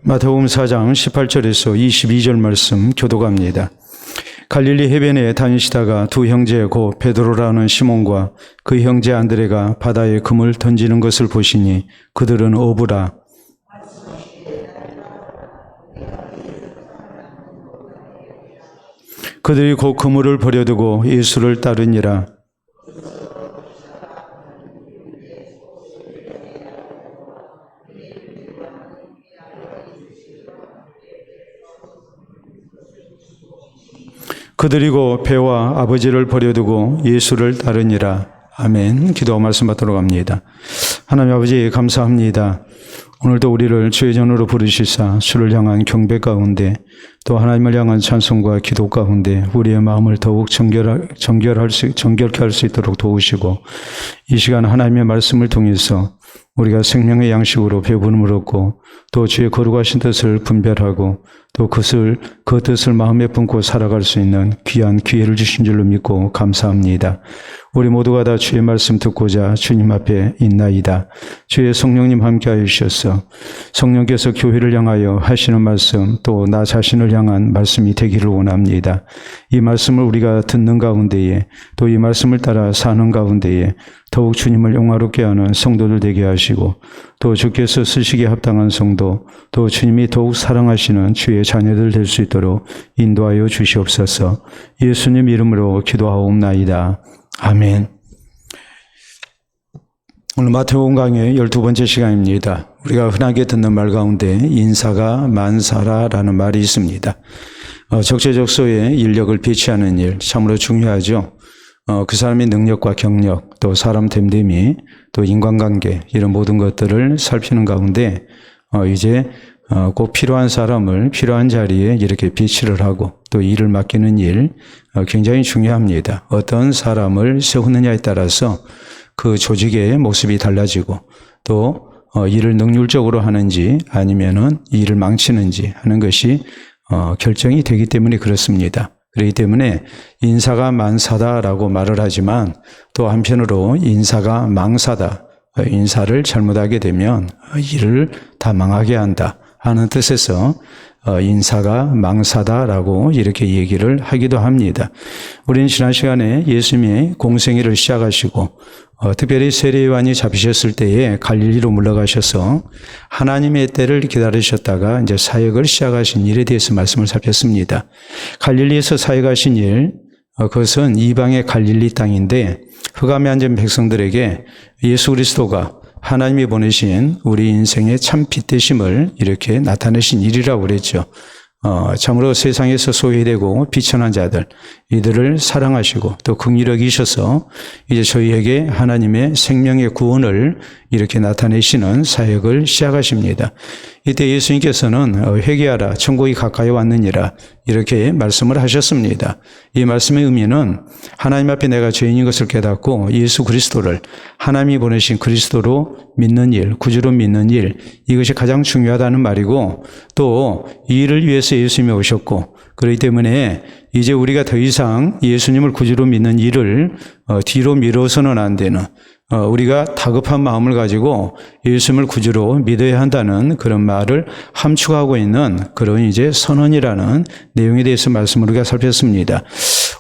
마태복음 4장 18절에서 22절 말씀 교독합니다. 갈릴리 해변에 다니시다가 두 형제 곧 베드로라는 시몬과 그 형제 안드레가 바다에 금을 던지는 것을 보시니 그들은 어부라. 그들이 곧 그물을 버려두고 예수를 따르니라. 그들이 곧 배와 아버지를 버려두고 예수를 따르니라. 아멘. 기도와 말씀 받도록 합니다. 하나님 아버지 감사합니다. 오늘도 우리를 주의 전으로 부르시사 주를 향한 경배 가운데 또 하나님을 향한 찬송과 기도 가운데 우리의 마음을 더욱 정결케 할 수 있도록 도우시고 이 시간 하나님의 말씀을 통해서 우리가 생명의 양식으로 배부름을 얻고 또 주의 거룩하신 뜻을 분별하고 또 그 뜻을 마음에 품고 살아갈 수 있는 귀한 기회를 주신 줄로 믿고 감사합니다. 우리 모두가 다 주의 말씀 듣고자 주님 앞에 있나이다. 주의 성령님 함께하여 주셔서 성령께서 교회를 향하여 하시는 말씀 또 나 자신을 향한 말씀이 되기를 원합니다. 이 말씀을 우리가 듣는 가운데에 또 이 말씀을 따라 사는 가운데에 더욱 주님을 영화롭게 하는 성도들 되게 하시고 또 주께서 쓰시기에 합당한 성도 또 주님이 더욱 사랑하시는 주의 자녀들 될 수 있도록 인도하여 주시옵소서. 예수님 이름으로 기도하옵나이다. 아멘. 오늘 마태복음 강의 12번째 시간입니다. 우리가 흔하게 듣는 말 가운데 인사가 만사라라는 말이 있습니다. 적재적소에 인력을 배치하는 일 참으로 중요하죠. 그 사람의 능력과 경력 또 사람 됨됨이 또 인간관계 이런 모든 것들을 살피는 가운데 이제 꼭 필요한 사람을 필요한 자리에 이렇게 배치를 하고 또 일을 맡기는 일 굉장히 중요합니다. 어떤 사람을 세우느냐에 따라서 그 조직의 모습이 달라지고 또 일을 능률적으로 하는지 아니면은 일을 망치는지 하는 것이 결정이 되기 때문에 그렇습니다. 그렇기 때문에 인사가 만사다라고 말을 하지만 또 한편으로 인사가 망사다. 인사를 잘못하게 되면 일을 다 망하게 한다 하는 뜻에서 인사가 망사다라고 이렇게 얘기를 하기도 합니다. 우리는 지난 시간에 예수님의 공생애를 시작하시고 특별히 세례요한이 잡히셨을 때에 갈릴리로 물러가셔서 하나님의 때를 기다리셨다가 이제 사역을 시작하신 일에 대해서 말씀을 살폈습니다. 갈릴리에서 사역하신 일, 그것은 이방의 갈릴리 땅인데 흑암에 앉은 백성들에게 예수 그리스도가 하나님이 보내신 우리 인생의 참 빛 되심을 이렇게 나타내신 일이라고 그랬죠. 참으로 세상에서 소외되고 비천한 자들 이들을 사랑하시고 또 긍휼히 여기셔서 이제 저희에게 하나님의 생명의 구원을 이렇게 나타내시는 사역을 시작하십니다. 이때 예수님께서는 회개하라 천국이 가까이 왔느니라 이렇게 말씀을 하셨습니다. 이 말씀의 의미는 하나님 앞에 내가 죄인인 것을 깨닫고 예수 그리스도를 하나님이 보내신 그리스도로 믿는 일, 구주로 믿는 일 이것이 가장 중요하다는 말이고 또 이 일을 위해서 예수님이 오셨고 그렇기 때문에 이제 우리가 더 이상 예수님을 구주로 믿는 일을 뒤로 미뤄서는 안 되는 우리가 다급한 마음을 가지고 예수님을 구주로 믿어야 한다는 그런 말을 함축하고 있는 그런 이제 선언이라는 내용에 대해서 말씀을 우리가 살폈습니다.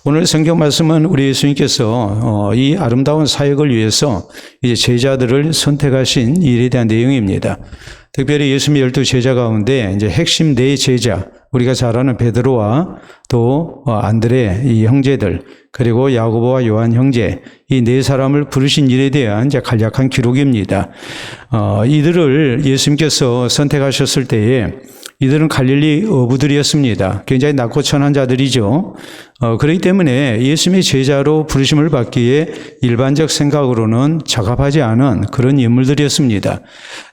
오늘 성경 말씀은 우리 예수님께서 이 아름다운 사역을 위해서 이제 제자들을 선택하신 일에 대한 내용입니다. 특별히 예수님의 12 제자 가운데 이제 핵심 네 제자, 우리가 잘 아는 베드로와 또 안드레 이 형제들 그리고 야고보와 요한 형제 이 네 사람을 부르신 일에 대한 이제 간략한 기록입니다. 이들을 예수님께서 선택하셨을 때에 이들은 갈릴리 어부들이었습니다. 굉장히 낮고 천한 자들이죠. 그렇기 때문에 예수님의 제자로 부르심을 받기에 일반적 생각으로는 적합하지 않은 그런 인물들이었습니다.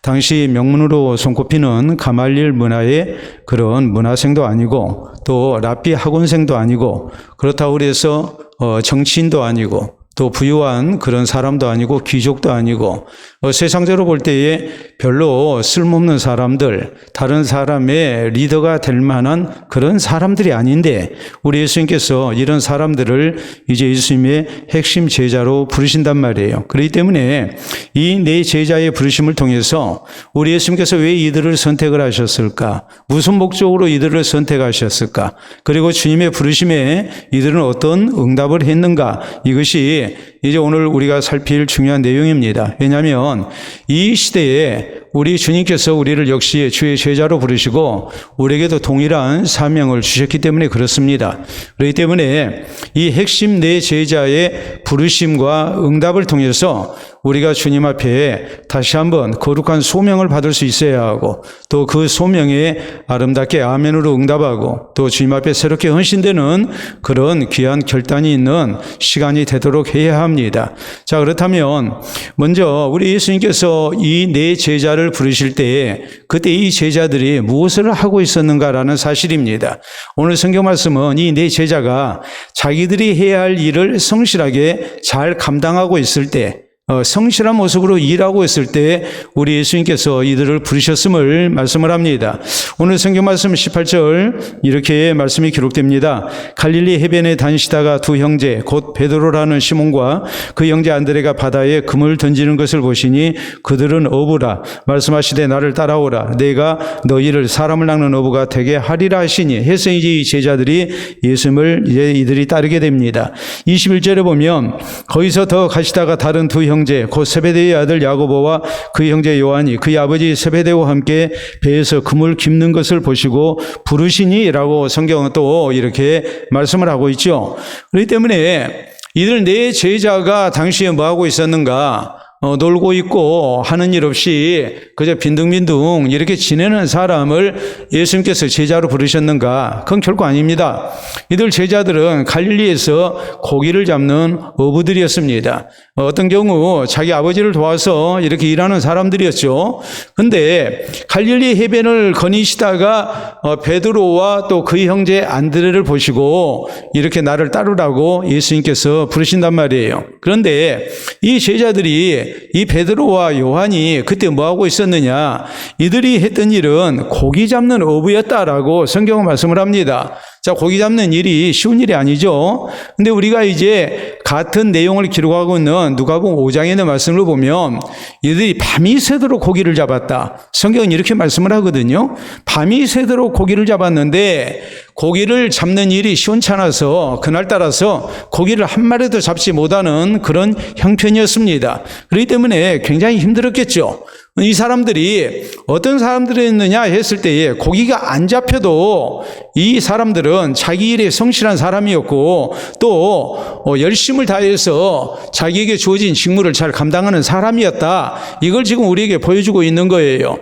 당시 명문으로 손꼽히는 가말리엘 문화의 그런 문화생도 아니고 또 랍비 학원생도 아니고 그렇다고 해서 정치인도 아니고 또 부유한 그런 사람도 아니고 귀족도 아니고 세상적으로 볼 때에 별로 쓸모없는 사람들, 다른 사람의 리더가 될 만한 그런 사람들이 아닌데 우리 예수님께서 이런 사람들을 이제 예수님의 핵심 제자로 부르신단 말이에요. 그렇기 때문에 이 네 제자의 부르심을 통해서 우리 예수님께서 왜 이들을 선택을 하셨을까? 무슨 목적으로 이들을 선택하셨을까? 그리고 주님의 부르심에 이들은 어떤 응답을 했는가? 이것이 이제 오늘 우리가 살필 중요한 내용입니다. 왜냐하면 이 시대에 우리 주님께서 우리를 역시 주의 제자로 부르시고 우리에게도 동일한 사명을 주셨기 때문에 그렇습니다. 그렇기 때문에 이 핵심 네 제자의 부르심과 응답을 통해서 우리가 주님 앞에 다시 한번 거룩한 소명을 받을 수 있어야 하고 또 그 소명에 아름답게 아멘으로 응답하고 또 주님 앞에 새롭게 헌신되는 그런 귀한 결단이 있는 시간이 되도록 해야 합니다. 자, 그렇다면 먼저 우리 예수님께서 이 네 제자를 부르실 때 그때 이 제자들이 무엇을 하고 있었는가라는 사실입니다. 오늘 성경 말씀은 이 네 제자가 자기들이 해야 할 일을 성실하게 잘 감당하고 있을 때 성실한 모습으로 일하고 있을 때 우리 예수님께서 이들을 부르셨음을 말씀을 합니다. 오늘 성경 말씀 18절 이렇게 말씀이 기록됩니다. 갈릴리 해변에 다니시다가 두 형제 곧 베드로라는 시몬과 그 형제 안드레가 바다에 금을 던지는 것을 보시니 그들은 어부라 말씀하시되 나를 따라오라 내가 너희를 사람을 낚는 어부가 되게 하리라 하시니 해서 이제 이 제자들이 예수님을 이제 이들이 따르게 됩니다. 21절에 보면 거기서 더 가시다가 다른 두 형제 곧 세베대의 아들 야고보와 그 형제 요한이 그의 아버지 세베대와 함께 배에서 금을 깁는 것을 보시고 부르시니라고 성경은 또 이렇게 말씀을 하고 있죠. 그렇기 때문에 이들 네 제자가 당시에 뭐하고 있었는가? 놀고 있고 하는 일 없이 그저 빈둥빈둥 이렇게 지내는 사람을 예수님께서 제자로 부르셨는가? 그건 결코 아닙니다. 이들 제자들은 갈릴리에서 고기를 잡는 어부들이었습니다. 어떤 경우 자기 아버지를 도와서 이렇게 일하는 사람들이었죠. 근데 갈릴리 해변을 거니시다가 베드로와 또 그 형제 안드레를 보시고 이렇게 나를 따르라고 예수님께서 부르신단 말이에요. 그런데 이 제자들이 이 베드로와 요한이 그때 뭐하고 있었느냐? 이들이 했던 일은 고기 잡는 어부였다라고 성경은 말씀을 합니다. 자, 고기 잡는 일이 쉬운 일이 아니죠. 근데 우리가 이제 같은 내용을 기록하고 있는 누가복음 5장에 있는 말씀을 보면 이들이 밤이 새도록 고기를 잡았다. 성경은 이렇게 말씀을 하거든요. 밤이 새도록 고기를 잡았는데 고기를 잡는 일이 시원찮아서 그날따라서 고기를 한 마리도 잡지 못하는 그런 형편이었습니다. 그렇기 때문에 굉장히 힘들었겠죠. 이 사람들이 어떤 사람들이었느냐 했을 때에 고기가 안 잡혀도 이 사람들은 자기 일에 성실한 사람이었고 또 열심을 다해서 자기에게 주어진 직무를 잘 감당하는 사람이었다. 이걸 지금 우리에게 보여주고 있는 거예요.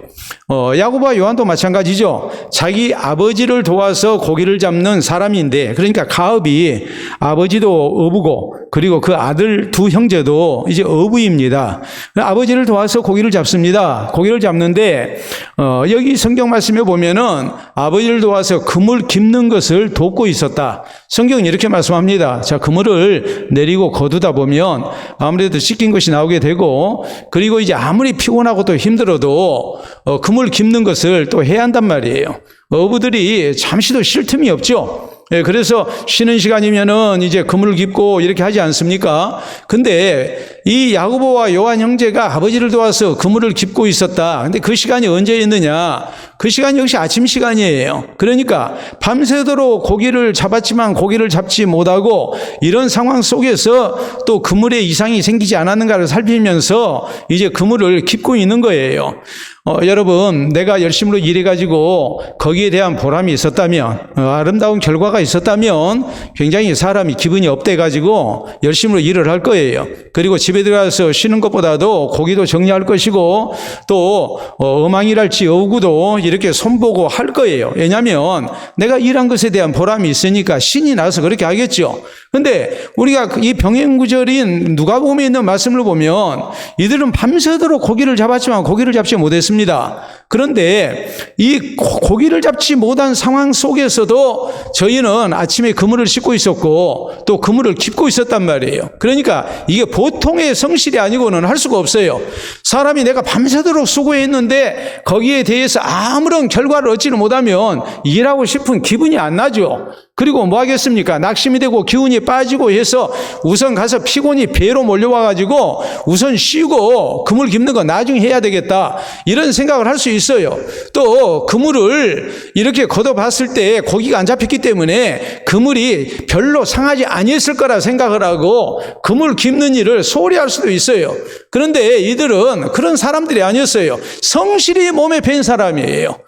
야고보와 요한도 마찬가지죠. 자기 아버지를 도와서 고기를 잡는 사람인데 그러니까 가업이 아버지도 어부고 그리고 그 아들 두 형제도 이제 어부입니다. 아버지를 도와서 고기를 잡습니다. 고기를 잡는데 여기 성경 말씀에 보면은 아버지를 도와서 그물 깁는 것을 돕고 있었다. 성경은 이렇게 말씀합니다. 자, 그물을 내리고 거두다 보면 아무래도 씻긴 것이 나오게 되고 그리고 이제 아무리 피곤하고 또 힘들어도 그물 깁는 것을 또 해야 한단 말이에요. 어부들이 잠시도 쉴 틈이 없죠. 예, 그래서 쉬는 시간이면은 이제 그물을 깁고 이렇게 하지 않습니까? 근데 이 야고보와 요한 형제가 아버지를 도와서 그물을 깁고 있었다. 근데 그 시간이 언제였느냐? 그 시간이 역시 아침 시간이에요. 그러니까 밤새도록 고기를 잡았지만 고기를 잡지 못하고 이런 상황 속에서 또 그물에 이상이 생기지 않았는가를 살피면서 이제 그물을 깁고 있는 거예요. 여러분, 내가 열심으로 일해가지고 거기에 대한 보람이 있었다면, 아름다운 결과가 있었다면 굉장히 사람이 기분이 업돼가지고 열심으로 일을 할 거예요. 그리고 집에 집에 들어가서 쉬는 것보다도 고기도 정리할 것이고 또 어망이랄지 어구도 이렇게 손보고 할 거예요. 왜냐하면 내가 일한 것에 대한 보람이 있으니까 신이 나서 그렇게 하겠죠. 근데 우리가 이 병행구절인 누가복음에 있는 말씀을 보면 이들은 밤새도록 고기를 잡았지만 고기를 잡지 못했습니다. 그런데 이 고기를 잡지 못한 상황 속에서도 저희는 아침에 그물을 싣고 있었고 또 그물을 깁고 있었단 말이에요. 그러니까 이게 보통의 성실이 아니고는 할 수가 없어요. 사람이 내가 밤새도록 수고했는데 거기에 대해서 아무런 결과를 얻지는 못하면 일하고 싶은 기분이 안 나죠. 그리고 뭐 하겠습니까? 낙심이 되고 기운이 빠지고 해서 우선 가서 피곤이 배로 몰려와가지고 우선 쉬고 그물 깁는 거 나중에 해야 되겠다. 이런 생각을 할 수 있어요. 또 그물을 이렇게 걷어봤을 때 고기가 안 잡혔기 때문에 그물이 별로 상하지 아니했을 거라 생각을 하고 그물 깁는 일을 소홀히 할 수도 있어요. 그런데 이들은 그런 사람들이 아니었어요. 성실히 몸에 밴 사람이에요.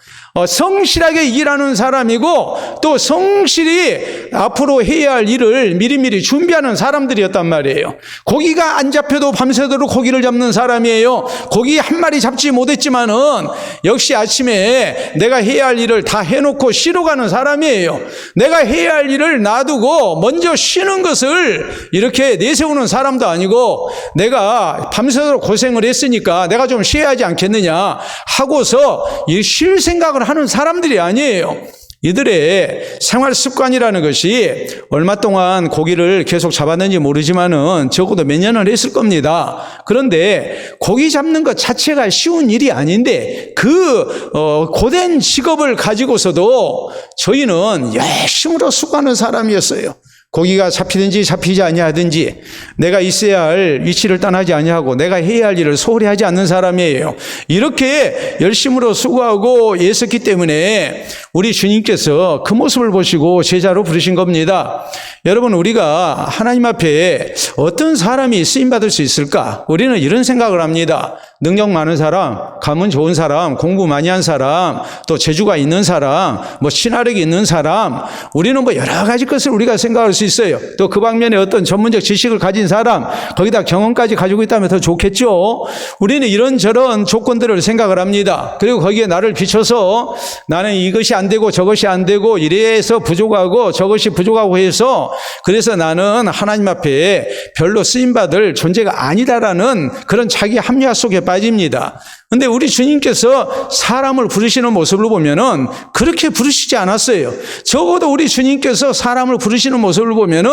성실하게 일하는 사람이고 또 성실히 앞으로 해야 할 일을 미리미리 준비하는 사람들이었단 말이에요. 고기가 안 잡혀도 밤새도록 고기를 잡는 사람이에요. 고기 한 마리 잡지 못했지만은 역시 아침에 내가 해야 할 일을 다 해놓고 쉬러 가는 사람이에요. 내가 해야 할 일을 놔두고 먼저 쉬는 것을 이렇게 내세우는 사람도 아니고 내가 밤새도록 고생을 했으니까 내가 좀 쉬어야지 않겠느냐 하고서 쉴 생각을 하는 사람들이 아니에요. 이들의 생활 습관이라는 것이 얼마 동안 고기를 계속 잡았는지 모르지만은 적어도 몇 년을 했을 겁니다. 그런데 고기 잡는 것 자체가 쉬운 일이 아닌데 그 고된 직업을 가지고서도 저희는 열심으로 수고하는 사람이었어요. 고기가 잡히든지 잡히지 아니하든지 내가 있어야 할 위치를 떠나지 아니하고 내가 해야 할 일을 소홀히 하지 않는 사람이에요. 이렇게 열심으로 수고하고 애썼기 때문에 우리 주님께서 그 모습을 보시고 제자로 부르신 겁니다. 여러분, 우리가 하나님 앞에 어떤 사람이 쓰임받을 수 있을까? 우리는 이런 생각을 합니다. 능력 많은 사람, 가문 좋은 사람, 공부 많이 한 사람, 또 재주가 있는 사람, 친화력이 있는 사람, 우리는 여러 가지 것을 우리가 생각할 수 있어요. 또 그 방면에 어떤 전문적 지식을 가진 사람, 거기다 경험까지 가지고 있다면 더 좋겠죠. 우리는 이런저런 조건들을 생각을 합니다. 그리고 거기에 나를 비춰서 나는 이것이 안 되고 저것이 안 되고 이래서 부족하고 저것이 부족하고 해서 그래서 나는 하나님 앞에 별로 쓰임받을 존재가 아니다라는 그런 자기 합리화 속에 빠집니다. 근데 우리 주님께서 사람을 부르시는 모습을 보면은 그렇게 부르시지 않았어요. 적어도 우리 주님께서 사람을 부르시는 모습을 보면은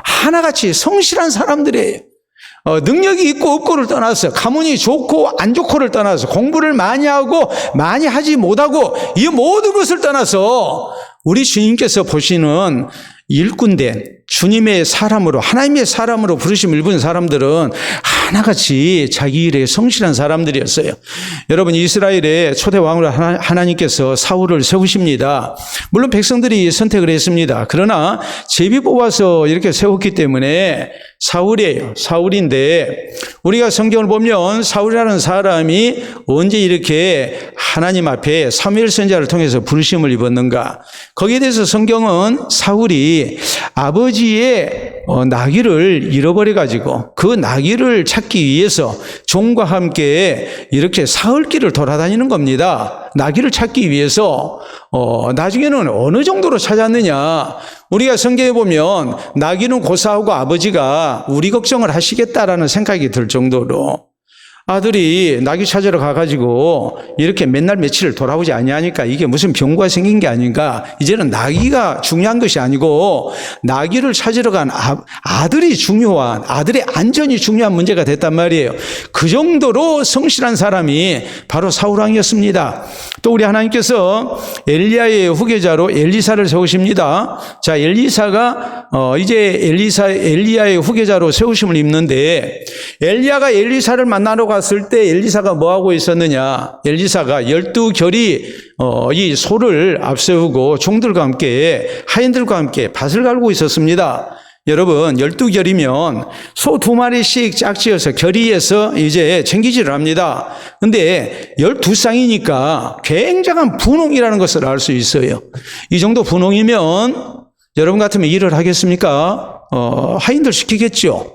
하나같이 성실한 사람들이에요. 능력이 있고 없고를 떠나서 가문이 좋고 안 좋고를 떠나서 공부를 많이 하고 많이 하지 못하고 이 모든 것을 떠나서 우리 주님께서 보시는 일꾼된 주님의 사람으로 하나님의 사람으로 부르심을 입은 사람들은 하나같이 자기 일에 성실한 사람들이었어요. 여러분, 이스라엘의 초대 왕으로 하나님께서 사울을 세우십니다. 물론 백성들이 선택을 했습니다. 그러나 제비 뽑아서 이렇게 세웠기 때문에 사울이에요. 사울인데 우리가 성경을 보면 사울이라는 사람이 언제 이렇게 하나님 앞에 사무엘 선지자를 통해서 부르심을 입었는가? 거기에 대해서 성경은 사울이 아버지의 나귀를 잃어버려가지고 그 나귀를 찾기 위해서 종과 함께 이렇게 사흘길을 돌아다니는 겁니다. 나귀를 찾기 위해서 나중에는 어느 정도로 찾았느냐? 우리가 성경에 보면 나귀는 고사하고 아버지가 우리 걱정을 하시겠다라는 생각이 들 정도로 아들이 나귀 찾으러 가가지고 이렇게 맨날 며칠을 돌아오지 아니하니까 이게 무슨 병과 생긴 게 아닌가. 이제는 나귀가 중요한 것이 아니고 나귀를 찾으러 간 아들이 중요한, 아들의 안전이 중요한 문제가 됐단 말이에요. 그 정도로 성실한 사람이 바로 사울왕이었습니다. 또 우리 하나님께서 엘리야의 후계자로 엘리사를 세우십니다. 자, 엘리사가 이제 엘리야의 후계자로 세우심을 입는데 엘리야가 엘리사를 만나러 갔을 때 엘리사가 뭐 하고 있었느냐? 엘리사가 12결이 이 소를 앞세우고 종들과 함께 하인들과 함께 밭을 갈고 있었습니다. 여러분, 12결이면 소 2마리씩 짝지어서 결의해서 이제 챙기지를 합니다. 근데 12쌍이니까 굉장한 분홍이라는 것을 알 수 있어요. 이 정도 분홍이면 여러분 같으면 일을 하겠습니까? 하인들 시키겠죠.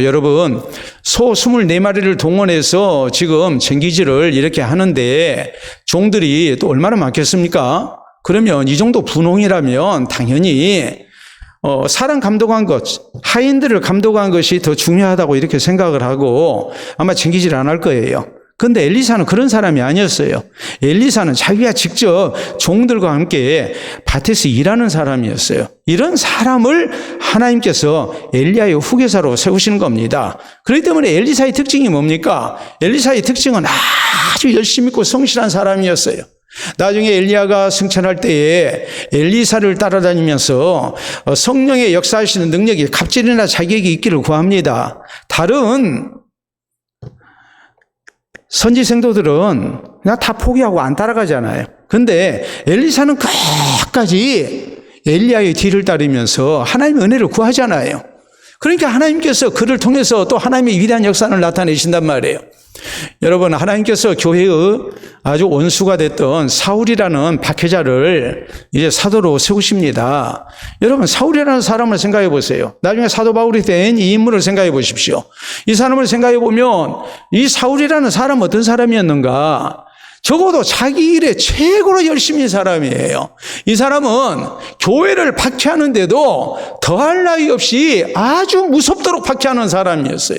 여러분, 소 24마리를 동원해서 지금 쟁기질을 이렇게 하는데 종들이 또 얼마나 많겠습니까? 그러면 이 정도 분홍이라면 당연히 사람 감독한 것, 하인들을 감독한 것이 더 중요하다고 이렇게 생각을 하고 아마 쟁기질 안 할 거예요. 그런데 엘리사는 그런 사람이 아니었어요. 엘리사는 자기가 직접 종들과 함께 밭에서 일하는 사람이었어요. 이런 사람을 하나님께서 엘리야의 후계자로 세우시는 겁니다. 그렇기 때문에 엘리사의 특징이 뭡니까? 엘리사의 특징은 아주 열심히 있고 성실한 사람이었어요. 나중에 엘리야가 승천할 때에 엘리사를 따라다니면서 성령의 역사하시는 능력이 갑질이나 자기에게 있기를 구합니다. 다른 선지 생도들은 그냥 다 포기하고 안 따라가잖아요. 근데 엘리사는 끝까지 엘리야의 뒤를 따르면서 하나님의 은혜를 구하잖아요. 그러니까 하나님께서 그를 통해서 또 하나님의 위대한 역사를 나타내신단 말이에요. 여러분, 하나님께서 교회의 아주 원수가 됐던 사울이라는 박해자를 이제 사도로 세우십니다. 여러분, 사울이라는 사람을 생각해 보세요. 나중에 사도 바울이 된 이 인물을 생각해 보십시오. 이 사람을 생각해 보면 이 사울이라는 사람은 어떤 사람이었는가? 적어도 자기 일에 최고로 열심히 한 사람이에요. 이 사람은 교회를 박해하는데도 더할 나위 없이 아주 무섭도록 박해하는 사람이었어요.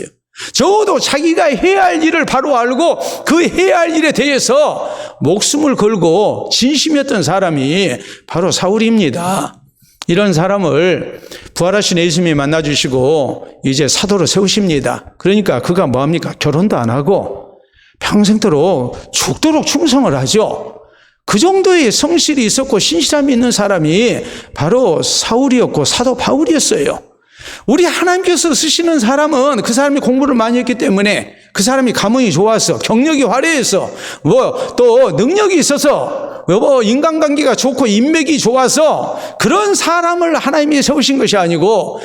적어도 자기가 해야 할 일을 바로 알고 그 해야 할 일에 대해서 목숨을 걸고 진심이었던 사람이 바로 사울입니다. 이런 사람을 부활하신 예수님이 만나주시고 이제 사도로 세우십니다. 그러니까 그가 뭐합니까? 결혼도 안 하고 평생도록 죽도록 충성을 하죠. 그 정도의 성실이 있었고 신실함이 있는 사람이 바로 사울이었고 사도 바울이었어요. 우리 하나님께서 쓰시는 사람은 그 사람이 공부를 많이 했기 때문에 그 사람이 가문이 좋아서 경력이 화려해서 또 능력이 있어서 인간관계가 좋고 인맥이 좋아서 그런 사람을 하나님이 세우신 것이 아니고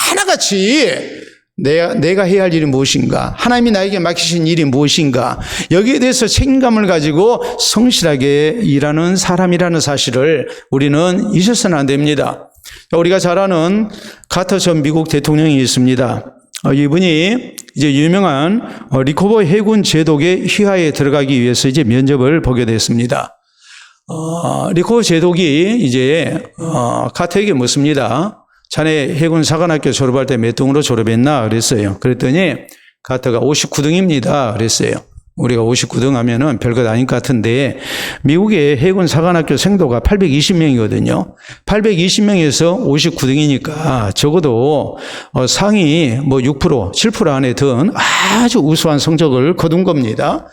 하나같이 내가 해야 할 일이 무엇인가, 하나님이 나에게 맡기신 일이 무엇인가, 여기에 대해서 책임감을 가지고 성실하게 일하는 사람이라는 사실을 우리는 잊어서는 안 됩니다. 우리가 잘 아는 카터 전 미국 대통령이 있습니다. 이분이 이제 유명한 리코버 해군 제독의 휘하에 들어가기 위해서 이제 면접을 보게 됐습니다. 리코버 제독이 이제 카터에게 묻습니다. 자네 해군 사관학교 졸업할 때 몇 등으로 졸업했나 그랬어요. 그랬더니 카터가 59등입니다 그랬어요. 우리가 59등 하면은 별것 아닌 것 같은데 미국의 해군 사관학교 생도가 820명이거든요. 820명에서 59등이니까 적어도 상위 6%, 7% 안에 든 아주 우수한 성적을 거둔 겁니다.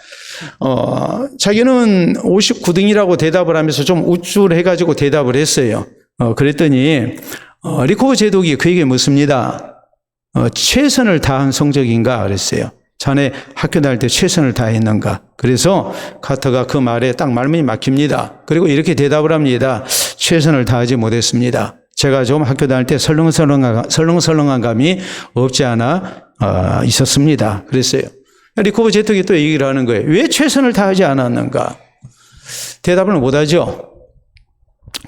자기는 59등이라고 대답을 하면서 좀 우쭐해가지고 대답을 했어요. 그랬더니 리코버 제독이 그에게 묻습니다. 최선을 다한 성적인가 그랬어요. 자네 학교 다닐 때 최선을 다했는가? 그래서 카터가 그 말에 딱 말문이 막힙니다. 그리고 이렇게 대답을 합니다. 최선을 다하지 못했습니다. 제가 좀 학교 다닐 때 설렁설렁한 감이 없지 않아 있었습니다. 그랬어요. 리코버 제독이 또 얘기를 하는 거예요. 왜 최선을 다하지 않았는가? 대답을 못하죠.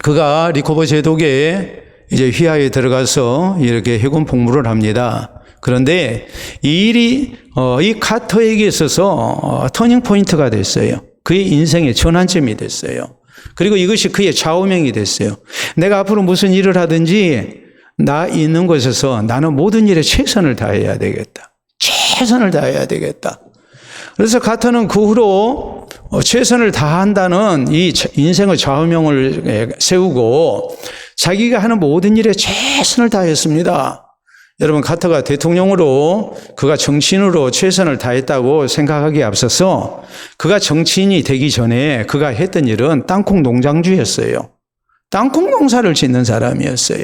그가 리코버 제독의 이제 휘하에 들어가서 이렇게 해군 복무를 합니다. 그런데 이 일이 이 카터에게 있어서 터닝 포인트가 됐어요. 그의 인생의 전환점이 됐어요. 그리고 이것이 그의 좌우명이 됐어요. 내가 앞으로 무슨 일을 하든지 나 있는 곳에서 나는 모든 일에 최선을 다해야 되겠다. 최선을 다해야 되겠다. 그래서 카터는 그 후로 최선을 다한다는 이 인생의 좌우명을 세우고 자기가 하는 모든 일에 최선을 다했습니다. 여러분, 카터가 대통령으로 그가 정치인으로 최선을 다했다고 생각하기에 앞서서 그가 정치인이 되기 전에 그가 했던 일은 땅콩 농장주였어요. 땅콩 농사를 짓는 사람이었어요.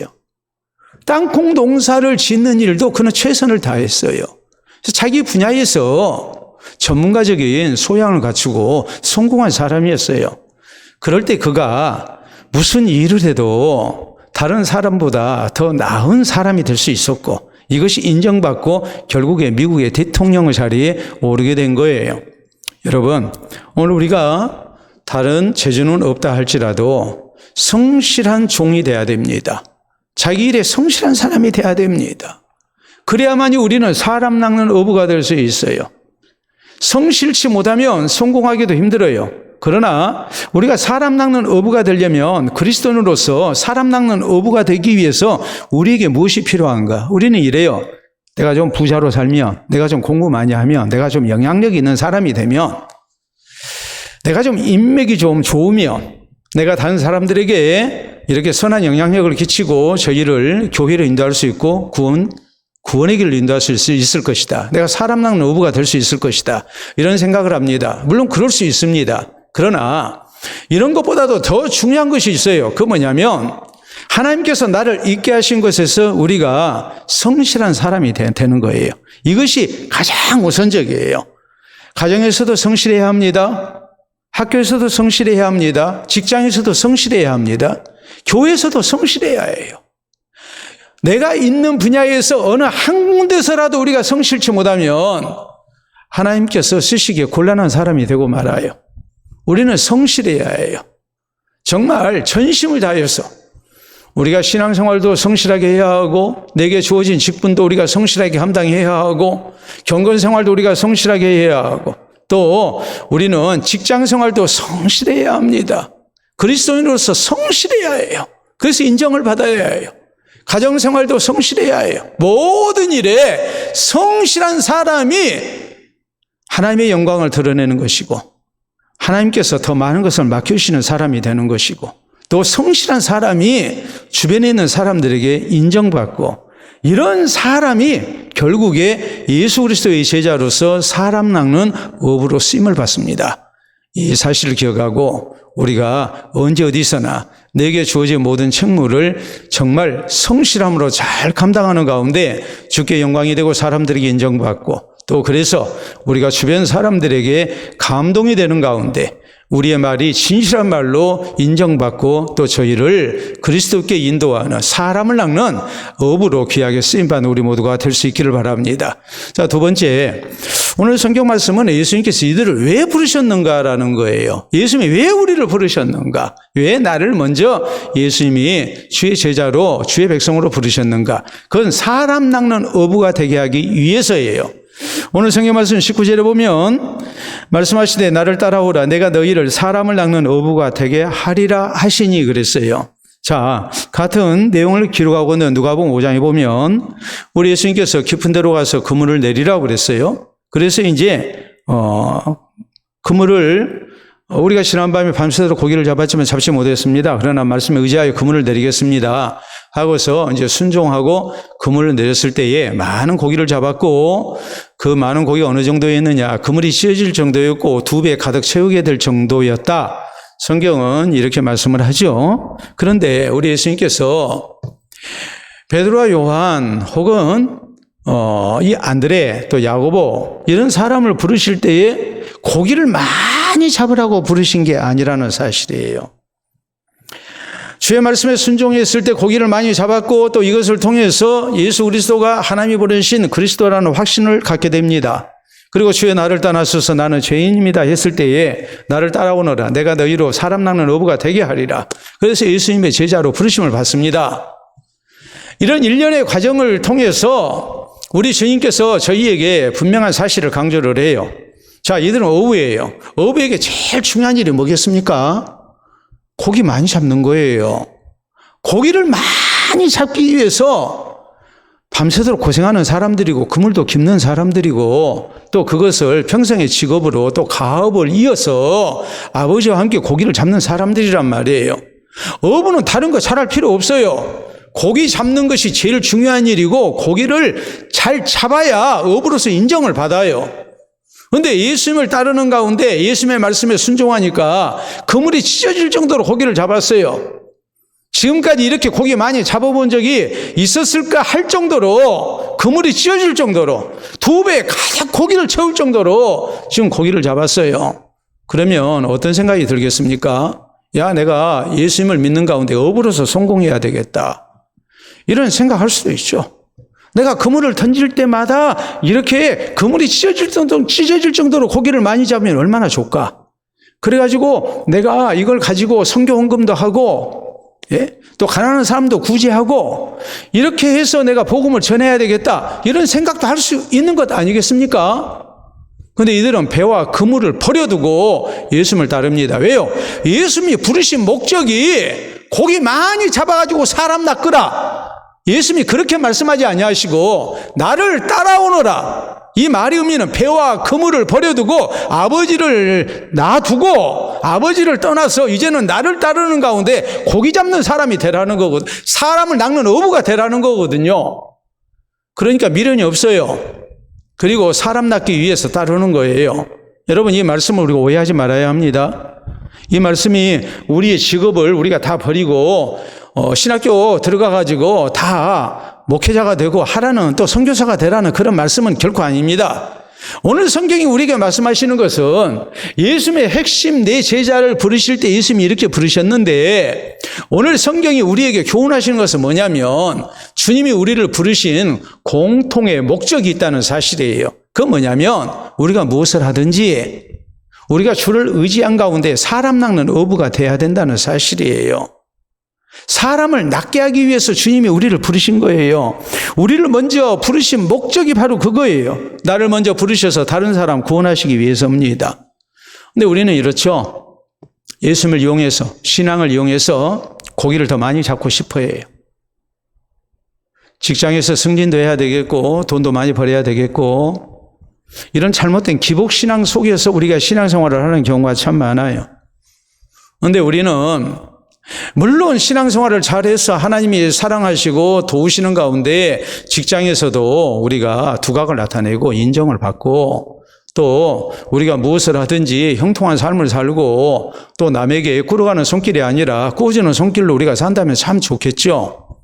땅콩 농사를 짓는 일도 그는 최선을 다했어요. 그래서 자기 분야에서 전문가적인 소양을 갖추고 성공한 사람이었어요. 그럴 때 그가 무슨 일을 해도 다른 사람보다 더 나은 사람이 될 수 있었고 이것이 인정받고 결국에 미국의 대통령 자리에 오르게 된 거예요. 여러분, 오늘 우리가 다른 재주는 없다 할지라도 성실한 종이 돼야 됩니다. 자기 일에 성실한 사람이 돼야 됩니다. 그래야만이 우리는 사람 낚는 어부가 될 수 있어요. 성실치 못하면 성공하기도 힘들어요. 그러나 우리가 사람 낚는 어부가 되려면 그리스도인으로서 사람 낚는 어부가 되기 위해서 우리에게 무엇이 필요한가? 우리는 이래요. 내가 좀 부자로 살면, 내가 좀 공부 많이 하면, 내가 좀 영향력 있는 사람이 되면, 내가 좀 인맥이 좀 좋으면, 내가 다른 사람들에게 이렇게 선한 영향력을 끼치고 저희를 교회로 인도할 수 있고 구원의 길을 인도할 수 있을 것이다. 내가 사람 낚는 어부가 될 수 있을 것이다. 이런 생각을 합니다. 물론 그럴 수 있습니다. 그러나 이런 것보다도 더 중요한 것이 있어요. 그게 뭐냐면 하나님께서 나를 있게 하신 것에서 우리가 성실한 사람이 되는 거예요. 이것이 가장 우선적이에요. 가정에서도 성실해야 합니다. 학교에서도 성실해야 합니다. 직장에서도 성실해야 합니다. 교회에서도 성실해야 해요. 내가 있는 분야에서 어느 한 군데서라도 우리가 성실치 못하면 하나님께서 쓰시기에 곤란한 사람이 되고 말아요. 우리는 성실해야 해요. 정말 전심을 다해서 우리가 신앙생활도 성실하게 해야 하고 내게 주어진 직분도 우리가 성실하게 감당해야 하고 경건생활도 우리가 성실하게 해야 하고 또 우리는 직장생활도 성실해야 합니다. 그리스도인으로서 성실해야 해요. 그래서 인정을 받아야 해요. 가정생활도 성실해야 해요. 모든 일에 성실한 사람이 하나님의 영광을 드러내는 것이고 하나님께서 더 많은 것을 맡겨주시는 사람이 되는 것이고 또 성실한 사람이 주변에 있는 사람들에게 인정받고 이런 사람이 결국에 예수 그리스도의 제자로서 사람 낚는 어부로 쓰임을 받습니다. 이 사실을 기억하고 우리가 언제 어디서나 내게 주어진 모든 책무를 정말 성실함으로 잘 감당하는 가운데 주께 영광이 되고 사람들에게 인정받고 또 그래서 우리가 주변 사람들에게 감동이 되는 가운데 우리의 말이 진실한 말로 인정받고 또 저희를 그리스도께 인도하는 사람을 낚는 어부로 귀하게 쓰임받는 우리 모두가 될 수 있기를 바랍니다. 자, 두 번째, 오늘 성경 말씀은 예수님께서 이들을 왜 부르셨는가라는 거예요. 예수님이 왜 우리를 부르셨는가? 왜 나를 먼저 예수님이 주의 제자로 주의 백성으로 부르셨는가? 그건 사람 낚는 어부가 되게 하기 위해서예요. 오늘 성경 말씀 19절에 보면 말씀하시되 나를 따라오라 내가 너희를 사람을 낚는 어부가 되게 하리라 하시니 그랬어요. 자, 같은 내용을 기록하고 있는 누가복음 5장에 보면 우리 예수님께서 깊은 데로 가서 그물을 내리라고 그랬어요. 그래서 이제 그물을 우리가 지난밤에 밤새도록 고기를 잡았지만 잡지 못했습니다. 그러나 말씀에 의지하여 그물을 내리겠습니다 하고서 이제 순종하고 그물을 내렸을 때에 많은 고기를 잡았고 그 많은 고기가 어느 정도였느냐? 그물이 찢어질 정도였고 2배 가득 채우게 될 정도였다. 성경은 이렇게 말씀을 하죠. 그런데 우리 예수님께서 베드로와 요한 혹은 이 안드레 또 야고보 이런 사람을 부르실 때에 고기를 많이 잡으라고 부르신 게 아니라는 사실이에요. 주의 말씀에 순종했을 때 고기를 많이 잡았고 또 이것을 통해서 예수 그리스도가 하나님이 보내신 그리스도라는 확신을 갖게 됩니다. 그리고 주의 나를 떠나소서 나는 죄인입니다 했을 때에 나를 따라오너라 내가 너희로 사람 낚는 어부가 되게 하리라. 그래서 예수님의 제자로 부르심을 받습니다. 이런 일련의 과정을 통해서 우리 주님께서 저희에게 분명한 사실을 강조를 해요. 자, 이들은 어부예요. 어부에게 제일 중요한 일이 뭐겠습니까? 고기 많이 잡는 거예요. 고기를 많이 잡기 위해서 밤새도록 고생하는 사람들이고 그물도 깁는 사람들이고 또 그것을 평생의 직업으로 또 가업을 이어서 아버지와 함께 고기를 잡는 사람들이란 말이에요. 어부는 다른 거 잘할 필요 없어요. 고기 잡는 것이 제일 중요한 일이고 고기를 잘 잡아야 어부로서 인정을 받아요. 그런데 예수님을 따르는 가운데 예수님의 말씀에 순종하니까 그물이 찢어질 정도로 고기를 잡았어요. 지금까지 이렇게 고기 많이 잡아본 적이 있었을까 할 정도로 그물이 찢어질 정도로 2배 가득 고기를 채울 정도로 지금 고기를 잡았어요. 그러면 어떤 생각이 들겠습니까? 야, 내가 예수님을 믿는 가운데 어부로서 성공해야 되겠다. 이런 생각할 수도 있죠. 내가 그물을 던질 때마다 이렇게 그물이 찢어질 정도로 고기를 많이 잡으면 얼마나 좋을까? 그래가지고 내가 이걸 가지고 선교 헌금도 하고 예? 또 가난한 사람도 구제하고 이렇게 해서 내가 복음을 전해야 되겠다 이런 생각도 할 수 있는 것 아니겠습니까? 그런데 이들은 배와 그물을 버려두고 예수님을 따릅니다. 왜요? 예수님이 부르신 목적이 고기 많이 잡아가지고 사람 낚으라, 예수님이 그렇게 말씀하지 아니하시고 나를 따라오너라, 이 말의 의미는 배와 그물을 버려두고 아버지를 놔두고 아버지를 떠나서 이제는 나를 따르는 가운데 고기 잡는 사람이 되라는 거거든요. 사람을 낚는 어부가 되라는 거거든요. 그러니까 미련이 없어요. 그리고 사람 낚기 위해서 따르는 거예요. 여러분, 이 말씀을 우리가 오해하지 말아야 합니다. 이 말씀이 우리의 직업을 우리가 다 버리고 신학교 들어가가지고 다 목회자가 되고 하라는, 또 선교사가 되라는 그런 말씀은 결코 아닙니다. 오늘 성경이 우리에게 말씀하시는 것은 예수님의 핵심 내 제자를 부르실 때 예수님이 이렇게 부르셨는데, 오늘 성경이 우리에게 교훈하시는 것은 뭐냐면 주님이 우리를 부르신 공통의 목적이 있다는 사실이에요. 그건 뭐냐면 우리가 무엇을 하든지 우리가 주를 의지한 가운데 사람 낚는 어부가 돼야 된다는 사실이에요. 사람을 낚게 하기 위해서 주님이 우리를 부르신 거예요. 우리를 먼저 부르신 목적이 바로 그거예요. 나를 먼저 부르셔서 다른 사람 구원하시기 위해서입니다. 근데 우리는 이렇죠. 예수님을 이용해서, 신앙을 이용해서 고기를 더 많이 잡고 싶어 해요. 직장에서 승진도 해야 되겠고 돈도 많이 벌어야 되겠고, 이런 잘못된 기복신앙 속에서 우리가 신앙생활을 하는 경우가 참 많아요. 그런데 우리는 물론 신앙생활을 잘해서 하나님이 사랑하시고 도우시는 가운데 직장에서도 우리가 두각을 나타내고 인정을 받고, 또 우리가 무엇을 하든지 형통한 삶을 살고 또 남에게 꿇어가는 손길이 아니라 꾸어지는 손길로 우리가 산다면 참 좋겠죠.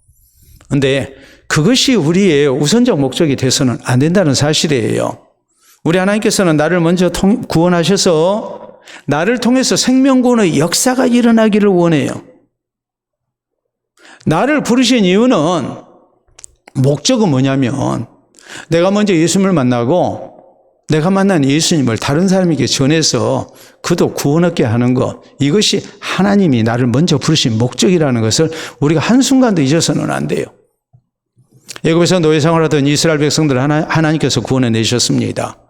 그런데 그것이 우리의 우선적 목적이 돼서는 안 된다는 사실이에요. 우리 하나님께서는 나를 먼저 구원하셔서 나를 통해서 생명구원의 역사가 일어나기를 원해요. 나를 부르신 이유는, 목적은 뭐냐면 내가 먼저 예수님을 만나고 내가 만난 예수님을 다른 사람에게 전해서 그도 구원 얻게 하는 것, 이것이 하나님이 나를 먼저 부르신 목적이라는 것을 우리가 한순간도 잊어서는 안 돼요. 애굽에서 노예 생활하던 이스라엘 백성들을 하나님께서 구원해 내셨습니다.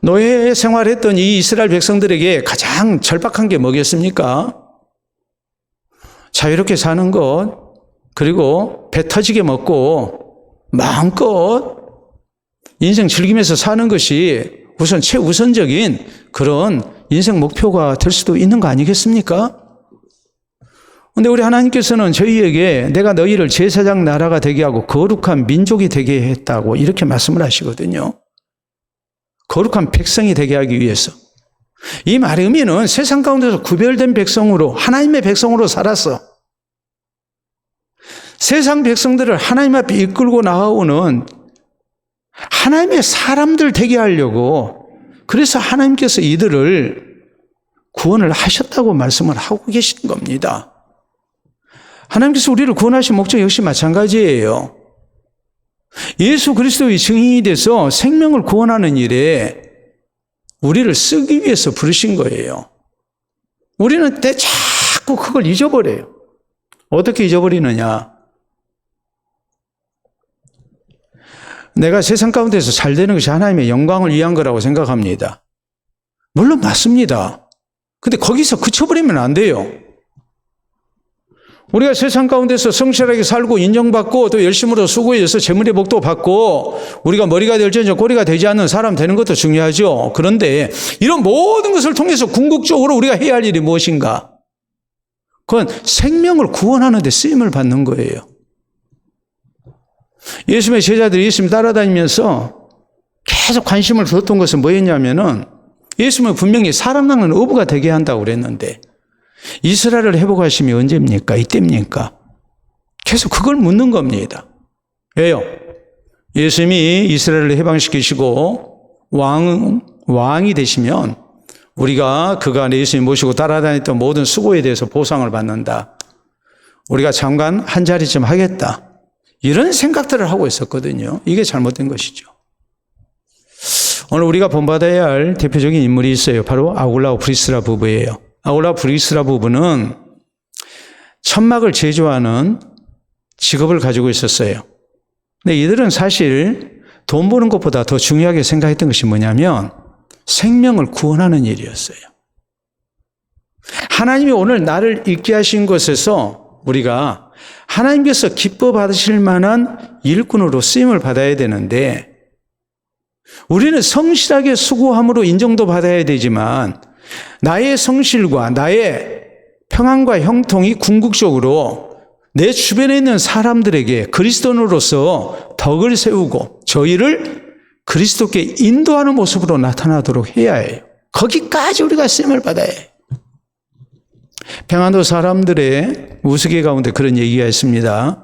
노예 생활했던 이 이스라엘 백성들에게 가장 절박한 게 뭐겠습니까? 자유롭게 사는 것, 그리고 배 터지게 먹고 마음껏 인생 즐기면서 사는 것이 우선 최우선적인 그런 인생 목표가 될 수도 있는 거 아니겠습니까? 그런데 우리 하나님께서는 저희에게 내가 너희를 제사장 나라가 되게 하고 거룩한 민족이 되게 했다고 이렇게 말씀을 하시거든요. 거룩한 백성이 되게 하기 위해서. 이 말의 의미는 세상 가운데서 구별된 백성으로, 하나님의 백성으로 살았어. 세상 백성들을 하나님 앞에 이끌고 나아오는 하나님의 사람들 되게 하려고, 그래서 하나님께서 이들을 구원을 하셨다고 말씀을 하고 계시는 겁니다. 하나님께서 우리를 구원하신 목적 역시 마찬가지예요. 예수 그리스도의 증인이 돼서 생명을 구원하는 일에 우리를 쓰기 위해서 부르신 거예요. 우리는 자꾸 그걸 잊어버려요. 어떻게 잊어버리느냐? 내가 세상 가운데서 잘 되는 것이 하나님의 영광을 위한 거라고 생각합니다. 물론 맞습니다. 근데 거기서 그쳐버리면 안 돼요. 우리가 세상 가운데서 성실하게 살고 인정받고 또 열심으로 수고해서 재물의 복도 받고 우리가 머리가 될지언정 꼬리가 되지 않는 사람 되는 것도 중요하죠. 그런데 이런 모든 것을 통해서 궁극적으로 우리가 해야 할 일이 무엇인가? 그건 생명을 구원하는 데 쓰임을 받는 거예요. 예수님의 제자들이 예수님 따라다니면서 계속 관심을 뒀던 것은 뭐였냐면은, 예수님은 분명히 사람 낚는 어부가 되게 한다고 그랬는데 이스라엘을 회복하심이 언제입니까? 이때입니까? 계속 그걸 묻는 겁니다. 왜요? 예수님이 이스라엘을 해방시키시고 왕이 되시면 우리가 그가 예수님 모시고 따라다녔던 모든 수고에 대해서 보상을 받는다. 우리가 잠깐 한 자리쯤 하겠다. 이런 생각들을 하고 있었거든요. 이게 잘못된 것이죠. 오늘 우리가 본받아야 할 대표적인 인물이 있어요. 바로 아굴라와 브리스라 부부예요. 아굴라 브리스라 부부는 천막을 제조하는 직업을 가지고 있었어요. 근데 이들은 사실 돈 버는 것보다 더 중요하게 생각했던 것이 뭐냐면 생명을 구원하는 일이었어요. 하나님이 오늘 나를 있게 하신 것에서 우리가 하나님께서 기뻐 받으실 만한 일꾼으로 쓰임을 받아야 되는데 우리는 성실하게 수고함으로 인정도 받아야 되지만 나의 성실과 나의 평안과 형통이 궁극적으로 내 주변에 있는 사람들에게 그리스도인으로서 덕을 세우고 저희를 그리스도께 인도하는 모습으로 나타나도록 해야 해요. 거기까지 우리가 쓰임을 받아야 해요. 평안도 사람들의 우스개 가운데 그런 얘기가 있습니다.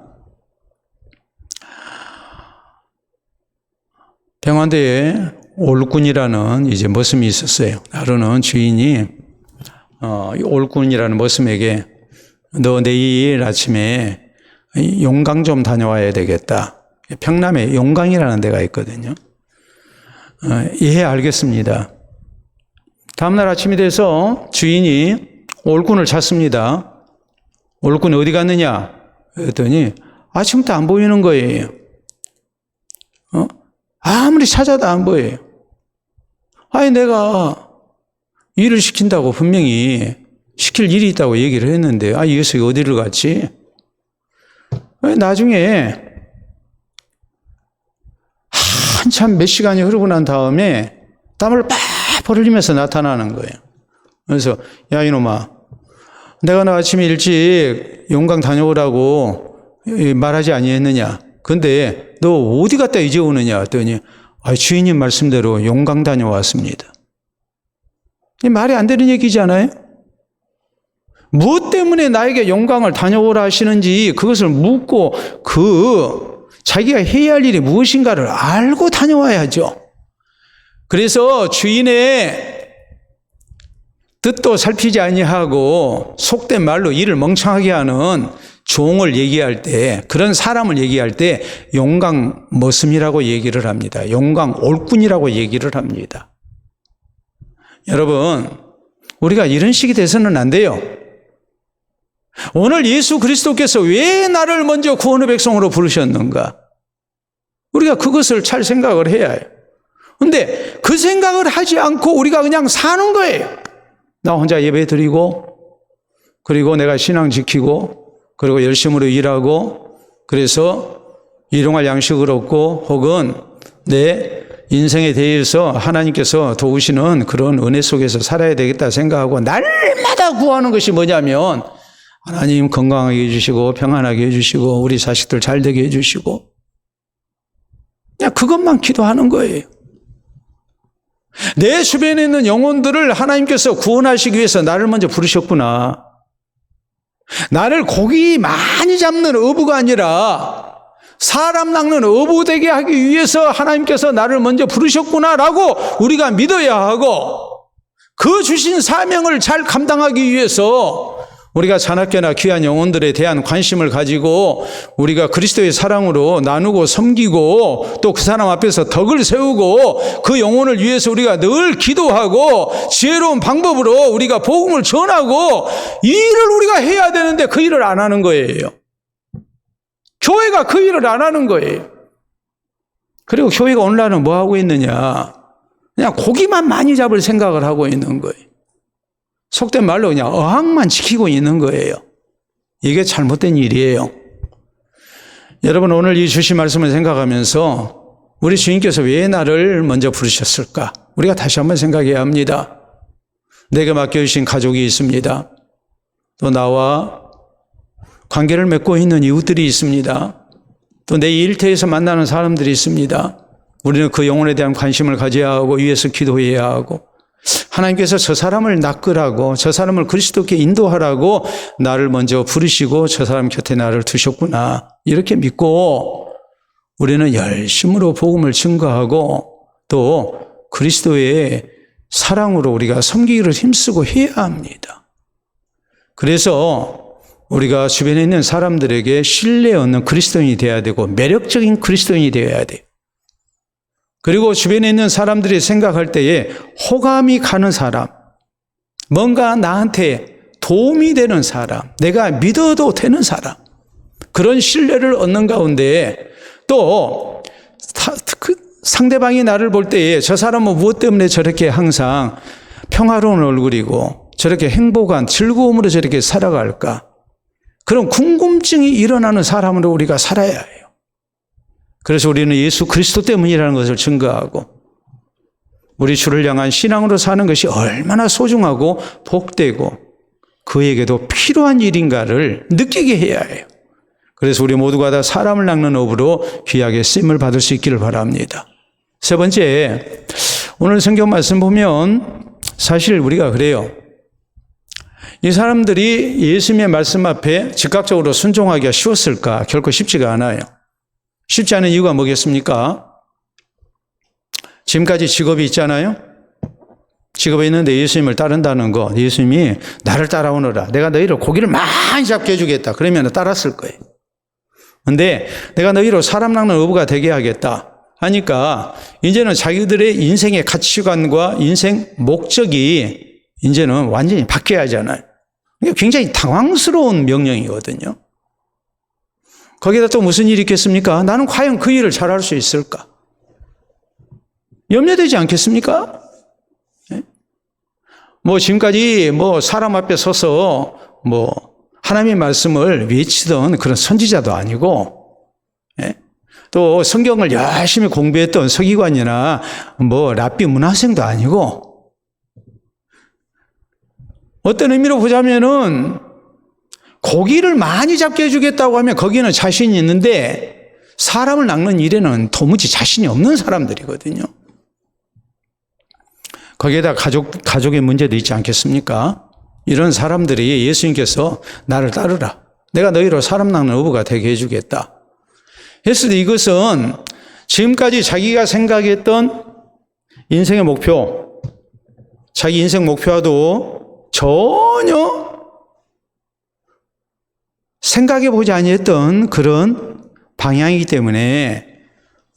평안도에 올꾼이라는 이제 머슴이 있었어요. 하루는 주인이 올꾼이라는 머슴에게 너 내일 아침에 용강 좀 다녀와야 되겠다. 평남에 용강이라는 데가 있거든요. 예, 알겠습니다. 다음날 아침이 돼서 주인이 올꾼을 찾습니다. 올꾼이 어디 갔느냐? 그랬더니 아침부터 안 보이는 거예요. 아무리 찾아도 안 보여요. 아니 내가 일을 시킨다고 분명히 시킬 일이 있다고 얘기를 했는데 이 녀석이 어디를 갔지? 나중에 한참 몇 시간이 흐르고 난 다음에 땀을 빡 흘리면서 나타나는 거예요. 그래서 야 이놈아 내가 너 아침에 일찍 용강 다녀오라고 말하지 아니했느냐? 근데 너 어디 갔다 이제 오느냐? 했더니 주인님 말씀대로 용강 다녀왔습니다. 말이 안 되는 얘기잖아요? 무엇 때문에 나에게 용강을 다녀오라 하시는지 그것을 묻고 자기가 해야 할 일이 무엇인가를 알고 다녀와야죠. 그래서 주인의 뜻도 살피지 아니하고 속된 말로 일을 멍청하게 하는 종을 얘기할 때, 그런 사람을 얘기할 때 용강 머슴이라고 얘기를 합니다. 용강 올꾼이라고 얘기를 합니다. 여러분, 우리가 이런 식이 돼서는 안 돼요. 오늘 예수 그리스도께서 왜 나를 먼저 구원의 백성으로 부르셨는가? 우리가 그것을 잘 생각을 해야 해요. 근데 그 생각을 하지 않고 우리가 그냥 사는 거예요. 나 혼자 예배 드리고, 그리고 내가 신앙 지키고, 그리고 열심으로 일하고, 그래서 일용할 양식을 얻고, 혹은 내 인생에 대해서 하나님께서 도우시는 그런 은혜 속에서 살아야 되겠다 생각하고 날마다 구하는 것이 뭐냐면 하나님 건강하게 해주시고 평안하게 해주시고 우리 자식들 잘 되게 해주시고 그냥 그것만 기도하는 거예요. 내 주변에 있는 영혼들을 하나님께서 구원하시기 위해서 나를 먼저 부르셨구나. 나를 고기 많이 잡는 어부가 아니라 사람 낚는 어부 되게 하기 위해서 하나님께서 나를 먼저 부르셨구나라고 우리가 믿어야 하고 그 주신 사명을 잘 감당하기 위해서 우리가 자나깨나 귀한 영혼들에 대한 관심을 가지고 우리가 그리스도의 사랑으로 나누고 섬기고 또 그 사람 앞에서 덕을 세우고 그 영혼을 위해서 우리가 늘 기도하고 지혜로운 방법으로 우리가 복음을 전하고 이 일을 우리가 해야 되는데 그 일을 안 하는 거예요. 교회가 그 일을 안 하는 거예요. 그리고 교회가 오늘날은 뭐 하고 있느냐? 그냥 고기만 많이 잡을 생각을 하고 있는 거예요. 속된 말로 그냥 어항만 지키고 있는 거예요. 이게 잘못된 일이에요. 여러분 오늘 이 주신 말씀을 생각하면서 우리 주님께서 왜 나를 먼저 부르셨을까? 우리가 다시 한번 생각해야 합니다. 내게 맡겨주신 가족이 있습니다. 또 나와 관계를 맺고 있는 이웃들이 있습니다. 또 내 일터에서 만나는 사람들이 있습니다. 우리는 그 영혼에 대한 관심을 가져야 하고 위해서 기도해야 하고 하나님께서 저 사람을 낚으라고 저 사람을 그리스도께 인도하라고 나를 먼저 부르시고 저 사람 곁에 나를 두셨구나 이렇게 믿고 우리는 열심으로 복음을 증거하고 또 그리스도의 사랑으로 우리가 섬기기를 힘쓰고 해야 합니다. 그래서 우리가 주변에 있는 사람들에게 신뢰 얻는 그리스도인이 되어야 되고 매력적인 그리스도인이 되어야 돼요. 그리고 주변에 있는 사람들이 생각할 때에 호감이 가는 사람, 뭔가 나한테 도움이 되는 사람, 내가 믿어도 되는 사람, 그런 신뢰를 얻는 가운데 또 상대방이 나를 볼 때에 저 사람은 무엇 때문에 저렇게 항상 평화로운 얼굴이고 저렇게 행복한 즐거움으로 저렇게 살아갈까? 그런 궁금증이 일어나는 사람으로 우리가 살아야 해요. 그래서 우리는 예수 그리스도 때문이라는 것을 증거하고 우리 주를 향한 신앙으로 사는 것이 얼마나 소중하고 복되고 그에게도 필요한 일인가를 느끼게 해야 해요. 그래서 우리 모두가 다 사람을 낚는 업으로 귀하게 쓰임을 받을 수 있기를 바랍니다. 세 번째, 오늘 성경 말씀 보면 사실 우리가 그래요. 이 사람들이 예수님의 말씀 앞에 즉각적으로 순종하기가 쉬웠을까? 결코 쉽지가 않아요. 쉽지 않은 이유가 뭐겠습니까? 지금까지 직업이 있잖아요. 직업이 있는데 예수님을 따른다는 거, 예수님이 나를 따라오너라, 내가 너희를 고기를 많이 잡게 해주겠다, 그러면 따랐을 거예요. 근데 내가 너희로 사람 낚는 어부가 되게 하겠다 하니까 이제는 자기들의 인생의 가치관과 인생 목적이 이제는 완전히 바뀌어야 하잖아요. 이게 굉장히 당황스러운 명령이거든요. 거기다 또 무슨 일이 있겠습니까? 나는 과연 그 일을 잘할 수 있을까? 염려되지 않겠습니까? 지금까지 사람 앞에 서서 하나님의 말씀을 외치던 그런 선지자도 아니고, 또 성경을 열심히 공부했던 서기관이나 랍비 문화생도 아니고, 어떤 의미로 보자면은 고기를 많이 잡게 해주겠다고 하면 거기는 자신이 있는데 사람을 낚는 일에는 도무지 자신이 없는 사람들이거든요. 거기에다 가족의 문제도 있지 않겠습니까? 이런 사람들이 예수님께서 나를 따르라, 내가 너희로 사람 낚는 어부가 되게 해주겠다 했을 때 이것은 지금까지 자기가 생각했던 인생의 목표, 자기 인생 목표와도 전혀 생각해보지 아니했던 그런 방향이기 때문에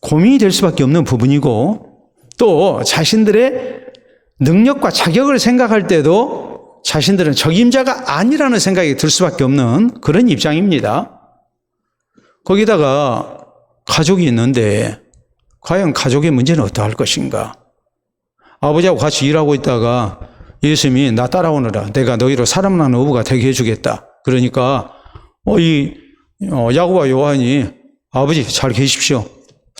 고민이 될 수밖에 없는 부분이고, 또 자신들의 능력과 자격을 생각할 때도 자신들은 적임자가 아니라는 생각이 들 수밖에 없는 그런 입장입니다. 거기다가 가족이 있는데 과연 가족의 문제는 어떠할 것인가? 아버지하고 같이 일하고 있다가 예수님이 나 따라오너라, 내가 너희로 사람 낚는 어부가 되게 해주겠다. 그러니까 야고보와 요한이 아버지 잘 계십시오,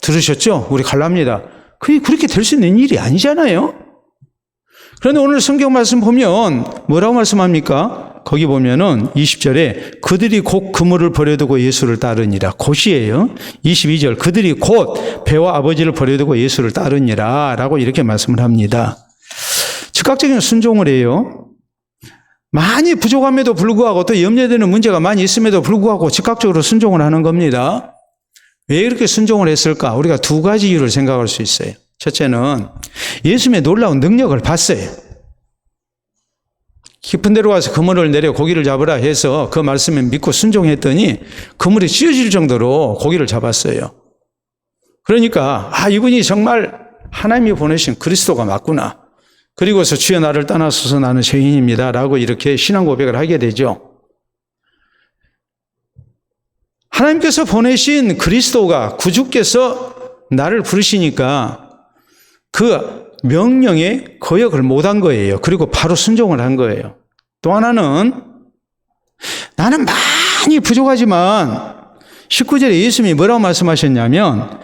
들으셨죠? 우리 갈랍니다. 그게 그렇게 될 수 있는 일이 아니잖아요. 그런데 오늘 성경 말씀 보면 뭐라고 말씀합니까? 거기 보면은 20절에 그들이 곧 그물을 버려두고 예수를 따르니라. 곧이에요. 22절 그들이 곧 배와 아버지를 버려두고 예수를 따르니라 라고 이렇게 말씀을 합니다. 즉각적인 순종을 해요. 많이 부족함에도 불구하고 또 염려되는 문제가 많이 있음에도 불구하고 즉각적으로 순종을 하는 겁니다. 왜 이렇게 순종을 했을까? 우리가 두 가지 이유를 생각할 수 있어요. 첫째는 예수님의 놀라운 능력을 봤어요. 깊은 데로 가서 그물을 내려 고기를 잡으라 해서 그 말씀에 믿고 순종했더니 그물이 찢어질 정도로 고기를 잡았어요. 그러니까 이분이 정말 하나님이 보내신 그리스도가 맞구나. 그리고서 주여 나를 떠나소서 나는 죄인입니다 라고 이렇게 신앙 고백을 하게 되죠. 하나님께서 보내신 그리스도가, 구주께서 나를 부르시니까 그 명령에 거역을 못한 거예요. 그리고 바로 순종을 한 거예요. 또 하나는 나는 많이 부족하지만 19절에 예수님이 뭐라고 말씀하셨냐면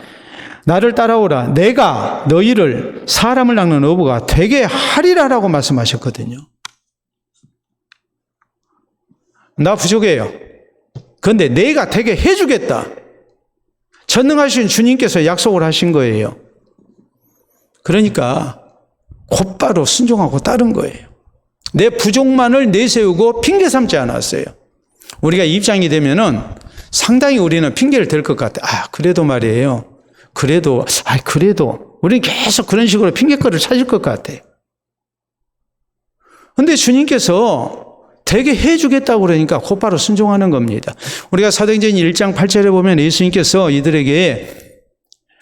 나를 따라오라, 내가 너희를 사람을 낚는 어부가 되게 하리라라고 말씀하셨거든요. 나 부족해요. 그런데 내가 되게 해주겠다. 전능하신 주님께서 약속을 하신 거예요. 그러니까 곧바로 순종하고 따른 거예요. 내 부족만을 내세우고 핑계 삼지 않았어요. 우리가 입장이 되면은 상당히 우리는 핑계를 댈 것 같아. 그래도 말이에요. 그래도 우리는 계속 그런 식으로 핑계거리를 찾을 것 같아. 그런데 주님께서 되게 해주겠다고 그러니까 곧바로 순종하는 겁니다. 우리가 사도행전 1장 8절에 보면 예수님께서 이들에게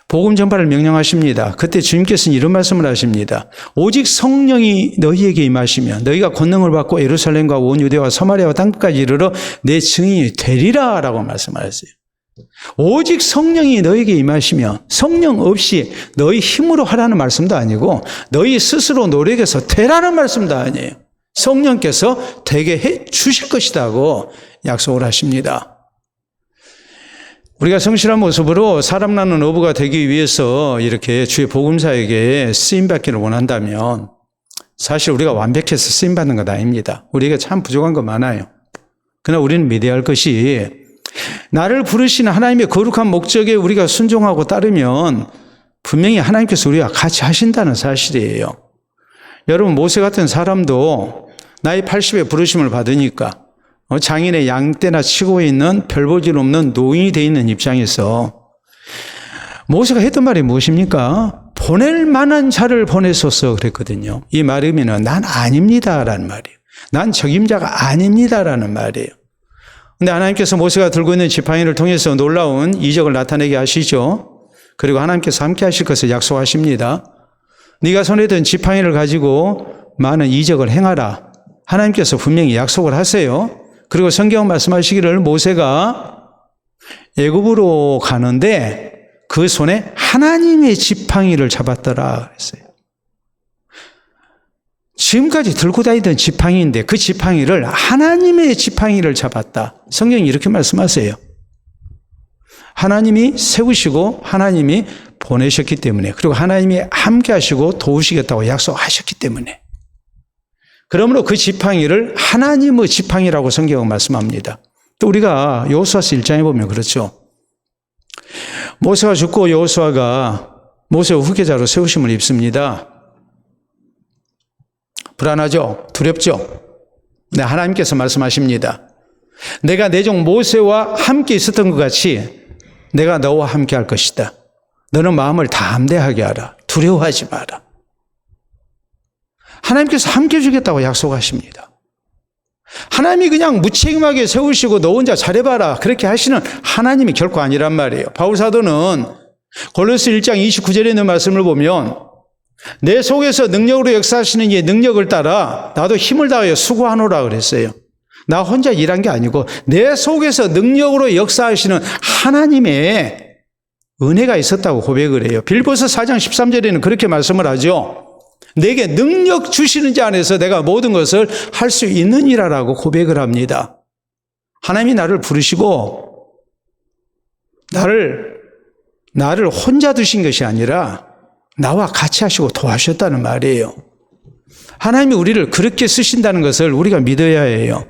복음 전파를 명령하십니다. 그때 주님께서는 이런 말씀을 하십니다. 오직 성령이 너희에게 임하시면 너희가 권능을 받고 예루살렘과 온 유대와 서마리아와 땅끝까지 이르러 내 증인이 되리라 라고 말씀하셨어요. 오직 성령이 너희에게 임하시면 성령 없이 너희 힘으로 하라는 말씀도 아니고 너희 스스로 노력해서 되라는 말씀도 아니에요. 성령께서 되게 해 주실 것이라고 약속을 하십니다. 우리가 성실한 모습으로 사람 낳는 어부가 되기 위해서 이렇게 주의 복음사에게 쓰임받기를 원한다면 사실 우리가 완벽해서 쓰임받는 건 아닙니다. 우리가 참 부족한 거 많아요. 그러나 우리는 믿어야 할 것이 나를 부르신 하나님의 거룩한 목적에 우리가 순종하고 따르면 분명히 하나님께서 우리와 같이 하신다는 사실이에요. 여러분 모세 같은 사람도 나이 80에 부르심을 받으니까 장인의 양떼나 치고 있는 별 볼 일 없는 노인이 되어 있는 입장에서 모세가 했던 말이 무엇입니까? 보낼 만한 자를 보내소서 그랬거든요. 이 말이면 난 아닙니다라는 말이에요. 난 적임자가 아닙니다라는 말이에요. 근데 하나님께서 모세가 들고 있는 지팡이를 통해서 놀라운 이적을 나타내게 하시죠. 그리고 하나님께서 함께 하실 것을 약속하십니다. 네가 손에 든 지팡이를 가지고 많은 이적을 행하라. 하나님께서 분명히 약속을 하세요. 그리고 성경 말씀하시기를 모세가 애굽으로 가는데 그 손에 하나님의 지팡이를 잡았더라 그랬어요. 지금까지 들고 다니던 지팡이인데 그 지팡이를 하나님의 지팡이를 잡았다. 성경이 이렇게 말씀하세요. 하나님이 세우시고 하나님이 보내셨기 때문에 그리고 하나님이 함께 하시고 도우시겠다고 약속하셨기 때문에 그러므로 그 지팡이를 하나님의 지팡이라고 성경은 말씀합니다. 또 우리가 여호수아서 1장에 보면 그렇죠. 모세가 죽고 여호수아가 모세의 후계자로 세우심을 입습니다. 불안하죠? 두렵죠? 네, 하나님께서 말씀하십니다. 내가 내 종 모세와 함께 있었던 것 같이 내가 너와 함께 할 것이다. 너는 마음을 담대하게 하라. 두려워하지 마라. 하나님께서 함께 주겠다고 약속하십니다. 하나님이 그냥 무책임하게 세우시고 너 혼자 잘해봐라 그렇게 하시는 하나님이 결코 아니란 말이에요. 바울 사도는 골로새 1장 29절에 있는 말씀을 보면 내 속에서 능력으로 역사하시는 이 능력을 따라 나도 힘을 다하여 수고하노라 그랬어요. 나 혼자 일한 게 아니고 내 속에서 능력으로 역사하시는 하나님의 은혜가 있었다고 고백을 해요. 빌보서 4장 13절에는 그렇게 말씀을 하죠. 내게 능력 주시는 자 안에서 내가 모든 것을 할 수 있느니라라고 고백을 합니다. 하나님이 나를 부르시고 나를 혼자 두신 것이 아니라 나와 같이 하시고 도와주셨다는 말이에요. 하나님이 우리를 그렇게 쓰신다는 것을 우리가 믿어야 해요.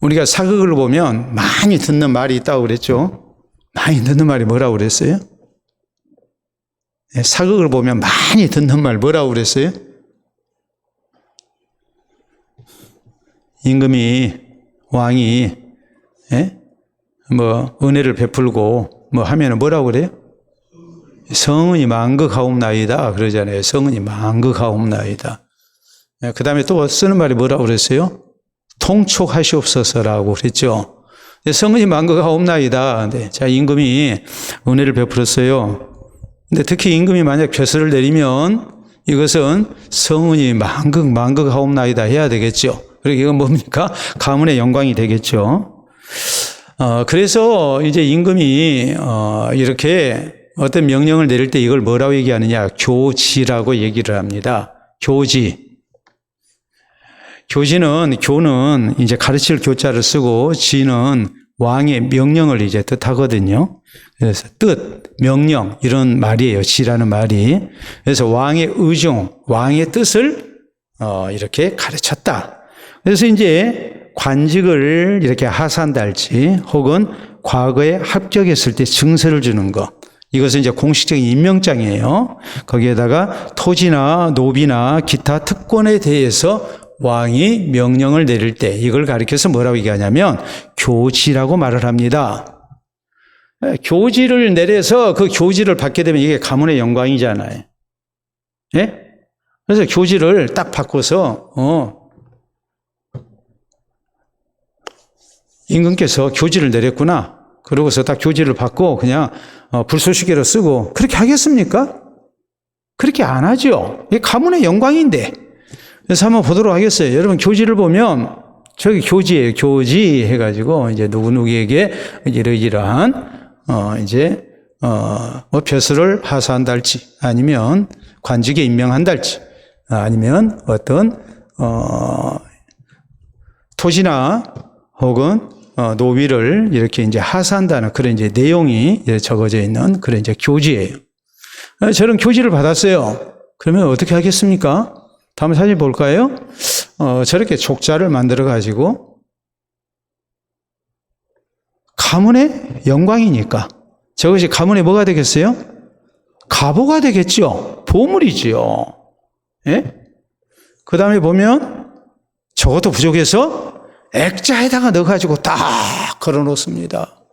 우리가 사극을 보면 많이 듣는 말이 있다고 그랬죠. 많이 듣는 말이 뭐라고 그랬어요? 사극을 보면 많이 듣는 말 뭐라고 그랬어요? 임금이 왕이 은혜를 베풀고 하면은 뭐라고 그래요? 성은이 만극하옵나이다 그러잖아요. 성은이 만극하옵나이다. 그 다음에 또 쓰는 말이 뭐라고 그랬어요? 통촉하시옵소서라고 그랬죠. 성은이 만극하옵나이다. 자, 임금이 은혜를 베풀었어요. 근데 특히 임금이 만약 벼슬을 내리면 이것은 성은이 만극하옵나이다 해야 되겠죠. 그리고 이건 뭡니까? 가문의 영광이 되겠죠. 그래서 이제 임금이 이렇게 어떤 명령을 내릴 때 이걸 뭐라고 얘기하느냐? 교지라고 얘기를 합니다. 교지. 교는 이제 가르칠 교자를 쓰고 지는 왕의 명령을 이제 뜻하거든요. 그래서 뜻, 명령 이런 말이에요. 지라는 말이. 그래서 왕의 의중, 왕의 뜻을 이렇게 가르쳤다. 그래서 이제 관직을 이렇게 하산달지 혹은 과거에 합격했을 때 증서를 주는 것. 이것은 이제 공식적인 임명장이에요. 거기에다가 토지나 노비나 기타 특권에 대해서 왕이 명령을 내릴 때 이걸 가리켜서 뭐라고 얘기하냐면 교지라고 말을 합니다. 교지를 내려서 그 교지를 받게 되면 이게 가문의 영광이잖아요. 예? 그래서 교지를 딱 바꿔서 임금께서 교지를 내렸구나. 그러고서 딱 교지를 받고 그냥 불쏘시개로 쓰고 그렇게 하겠습니까? 그렇게 안 하죠. 이게 가문의 영광인데. 그래서 한번 보도록 하겠어요. 여러분 교지를 보면 저기 교지예요. 교지 해가지고 이제 누구누구에게 이러이러한 뭐 벼슬을 하사한달지 아니면 관직에 임명한달지 아니면 어떤 토지나 혹은 노비를 이렇게 이제 하사한다는 그런 이제 내용이 적어져 있는 그런 이제 교지예요. 저런 교지를 받았어요. 그러면 어떻게 하겠습니까? 다음 사진 볼까요? 저렇게 족자를 만들어 가지고 가문의 영광이니까 저것이 가문의 뭐가 되겠어요? 가보가 되겠죠. 보물이지요. 예? 그 다음에 보면 저것도 부족해서 액자에다가 넣어가지고 딱 걸어 놓습니다.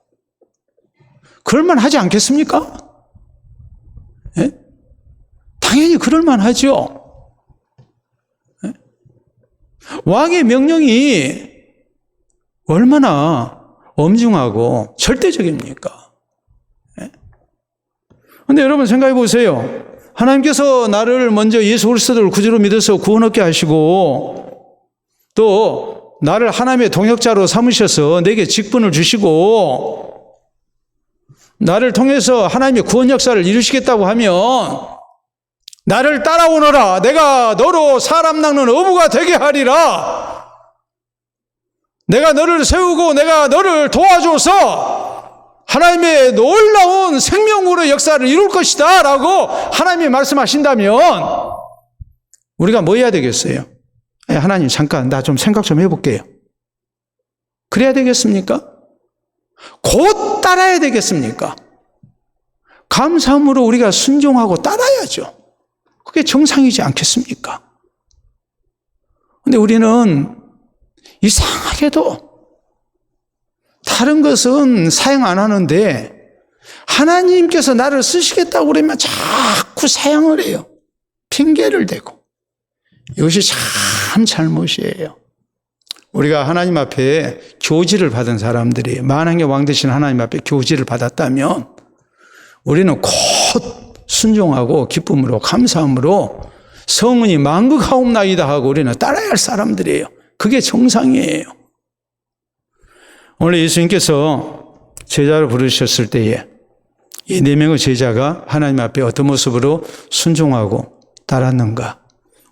그럴만 하지 않겠습니까? 예? 당연히 그럴만 하죠. 예? 왕의 명령이 얼마나 엄중하고 절대적입니까? 그런데 여러분 생각해 보세요. 하나님께서 나를 먼저 예수 그리스도를 구주로 믿어서 구원 얻게 하시고 또 나를 하나님의 동역자로 삼으셔서 내게 직분을 주시고 나를 통해서 하나님의 구원 역사를 이루시겠다고 하면 나를 따라오너라. 내가 너로 사람 낚는 어부가 되게 하리라. 내가 너를 세우고 내가 너를 도와줘서 하나님의 놀라운 생명으로 역사를 이룰 것이다 라고 하나님이 말씀하신다면 우리가 뭐 해야 되겠어요? 하나님 잠깐 나 좀 생각 좀 해볼게요. 그래야 되겠습니까? 곧 따라야 되겠습니까? 감사함으로 우리가 순종하고 따라야죠. 그게 정상이지 않겠습니까? 그런데 우리는 이상하게도 다른 것은 사용 안 하는데 하나님께서 나를 쓰시겠다고 그러면 자꾸 사용을 해요. 핑계를 대고. 이것이 참 잘못이에요. 우리가 하나님 앞에 교지를 받은 사람들이 만왕의 왕 되신 하나님 앞에 교지를 받았다면 우리는 곧 순종하고 기쁨으로 감사함으로 성은이 만극하옵나이다 하고 우리는 따라야 할 사람들이에요. 그게 정상이에요. 원래 예수님께서 제자를 부르셨을 때에 이 4명의 제자가 하나님 앞에 어떤 모습으로 순종하고 따랐는가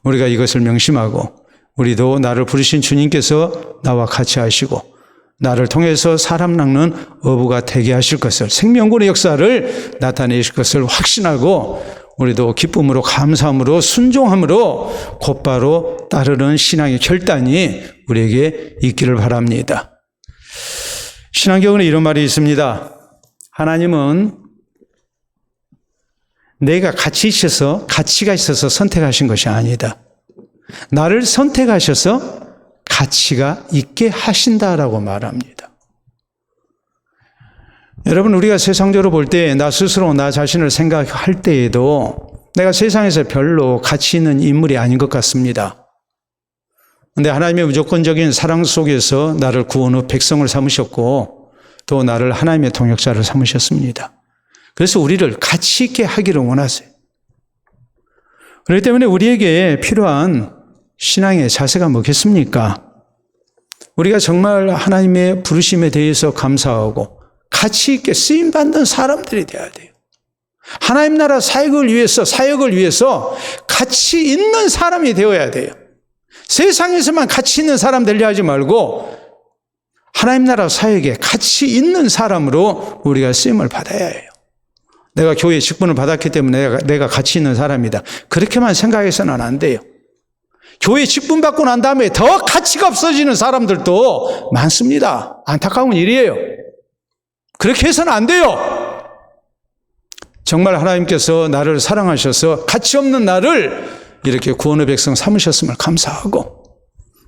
우리가 이것을 명심하고 우리도 나를 부르신 주님께서 나와 같이 하시고 나를 통해서 사람 낚는 어부가 되게 하실 것을 생명군의 역사를 나타내실 것을 확신하고 우리도 기쁨으로 감사함으로 순종함으로 곧바로 따르는 신앙의 결단이 우리에게 있기를 바랍니다. 신앙경에는 이런 말이 있습니다. 하나님은 내가 가치가 있어서 선택하신 것이 아니다. 나를 선택하셔서 가치가 있게 하신다라고 말합니다. 여러분 우리가 세상적으로 볼 때 나 스스로 나 자신을 생각할 때에도 내가 세상에서 별로 가치 있는 인물이 아닌 것 같습니다. 그런데 하나님의 무조건적인 사랑 속에서 나를 구원 후 백성을 삼으셨고 또 나를 하나님의 동역자를 삼으셨습니다. 그래서 우리를 가치 있게 하기를 원하세요. 그렇기 때문에 우리에게 필요한 신앙의 자세가 뭐겠습니까? 우리가 정말 하나님의 부르심에 대해서 감사하고 가치 있게 쓰임받는 사람들이 되어야 돼요. 하나님 나라 사역을 위해서 가치 있는 사람이 되어야 돼요. 세상에서만 가치 있는 사람 되려 하지 말고 하나님 나라 사역에 가치 있는 사람으로 우리가 쓰임을 받아야 해요. 내가 교회 직분을 받았기 때문에 내가 가치 있는 사람이다. 그렇게만 생각해서는 안 돼요. 교회 직분 받고 난 다음에 더 가치가 없어지는 사람들도 많습니다. 안타까운 일이에요. 그렇게 해서는 안 돼요. 정말 하나님께서 나를 사랑하셔서 가치 없는 나를 이렇게 구원의 백성 삼으셨음을 감사하고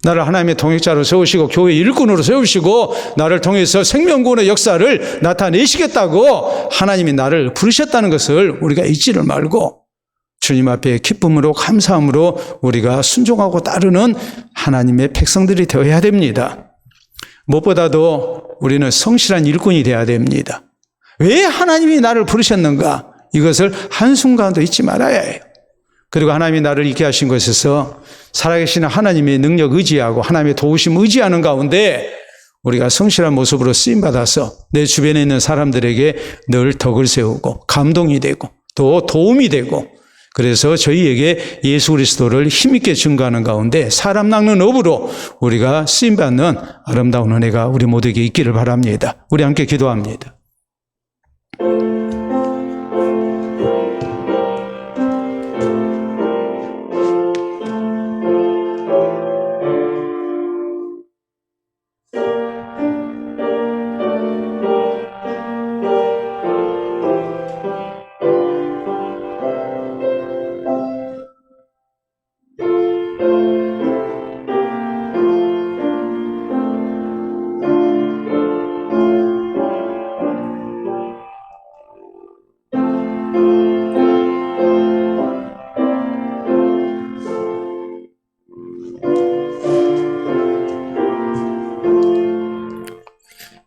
나를 하나님의 동역자로 세우시고 교회 일꾼으로 세우시고 나를 통해서 생명구원의 역사를 나타내시겠다고 하나님이 나를 부르셨다는 것을 우리가 잊지를 말고 주님 앞에 기쁨으로 감사함으로 우리가 순종하고 따르는 하나님의 백성들이 되어야 됩니다. 무엇보다도 우리는 성실한 일꾼이 되어야 됩니다. 왜 하나님이 나를 부르셨는가? 이것을 한순간도 잊지 말아야 해요. 그리고 하나님이 나를 있게 하신 것에서 살아계신 하나님의 능력 의지하고 하나님의 도우심 의지하는 가운데 우리가 성실한 모습으로 쓰임받아서 내 주변에 있는 사람들에게 늘 덕을 세우고 감동이 되고 또 도움이 되고, 그래서 저희에게 예수 그리스도를 힘있게 증거하는 가운데 사람 낚는 업으로 우리가 쓰임받는 아름다운 은혜가 우리 모두에게 있기를 바랍니다. 우리 함께 기도합니다.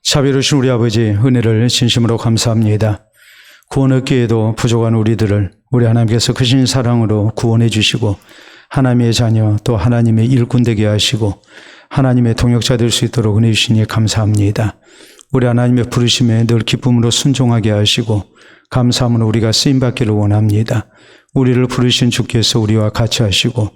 자비로우신 우리 아버지, 은혜를 진심으로 감사합니다. 구원 얻기에도 부족한 우리들을 우리 하나님께서 크신 사랑으로 구원해 주시고 하나님의 자녀 또 하나님의 일꾼 되게 하시고 하나님의 동역자 될 수 있도록 은혜 주시니 감사합니다. 우리 하나님의 부르심에 늘 기쁨으로 순종하게 하시고 감사함으로 우리가 쓰임받기를 원합니다. 우리를 부르신 주께서 우리와 같이 하시고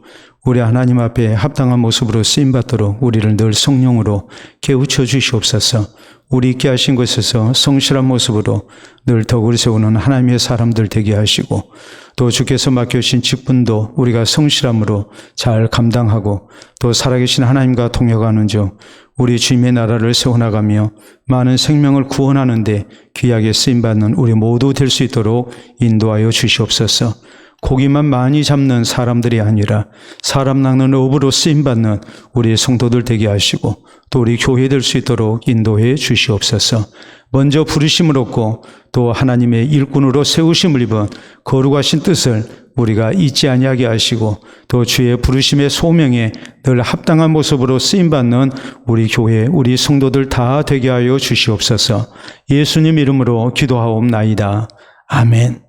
우리 하나님 앞에 합당한 모습으로 쓰임받도록 우리를 늘 성령으로 깨우쳐 주시옵소서. 우리 있게 하신 곳에서 성실한 모습으로 늘 덕을 세우는 하나님의 사람들 되게 하시고 또 주께서 맡겨주신 직분도 우리가 성실함으로 잘 감당하고 또 살아계신 하나님과 동역하는 중 우리 주님의 나라를 세워나가며 많은 생명을 구원하는 데 귀하게 쓰임받는 우리 모두 될 수 있도록 인도하여 주시옵소서. 고기만 많이 잡는 사람들이 아니라 사람 낚는 업으로 쓰임받는 우리 성도들 되게 하시고 또 우리 교회 될 수 있도록 인도해 주시옵소서. 먼저 부르심을 얻고 또 하나님의 일꾼으로 세우심을 입은 거룩하신 뜻을 우리가 잊지 아니하게 하시고 또 주의 부르심의 소명에 늘 합당한 모습으로 쓰임받는 우리 교회, 우리 성도들 다 되게 하여 주시옵소서. 예수님 이름으로 기도하옵나이다. 아멘.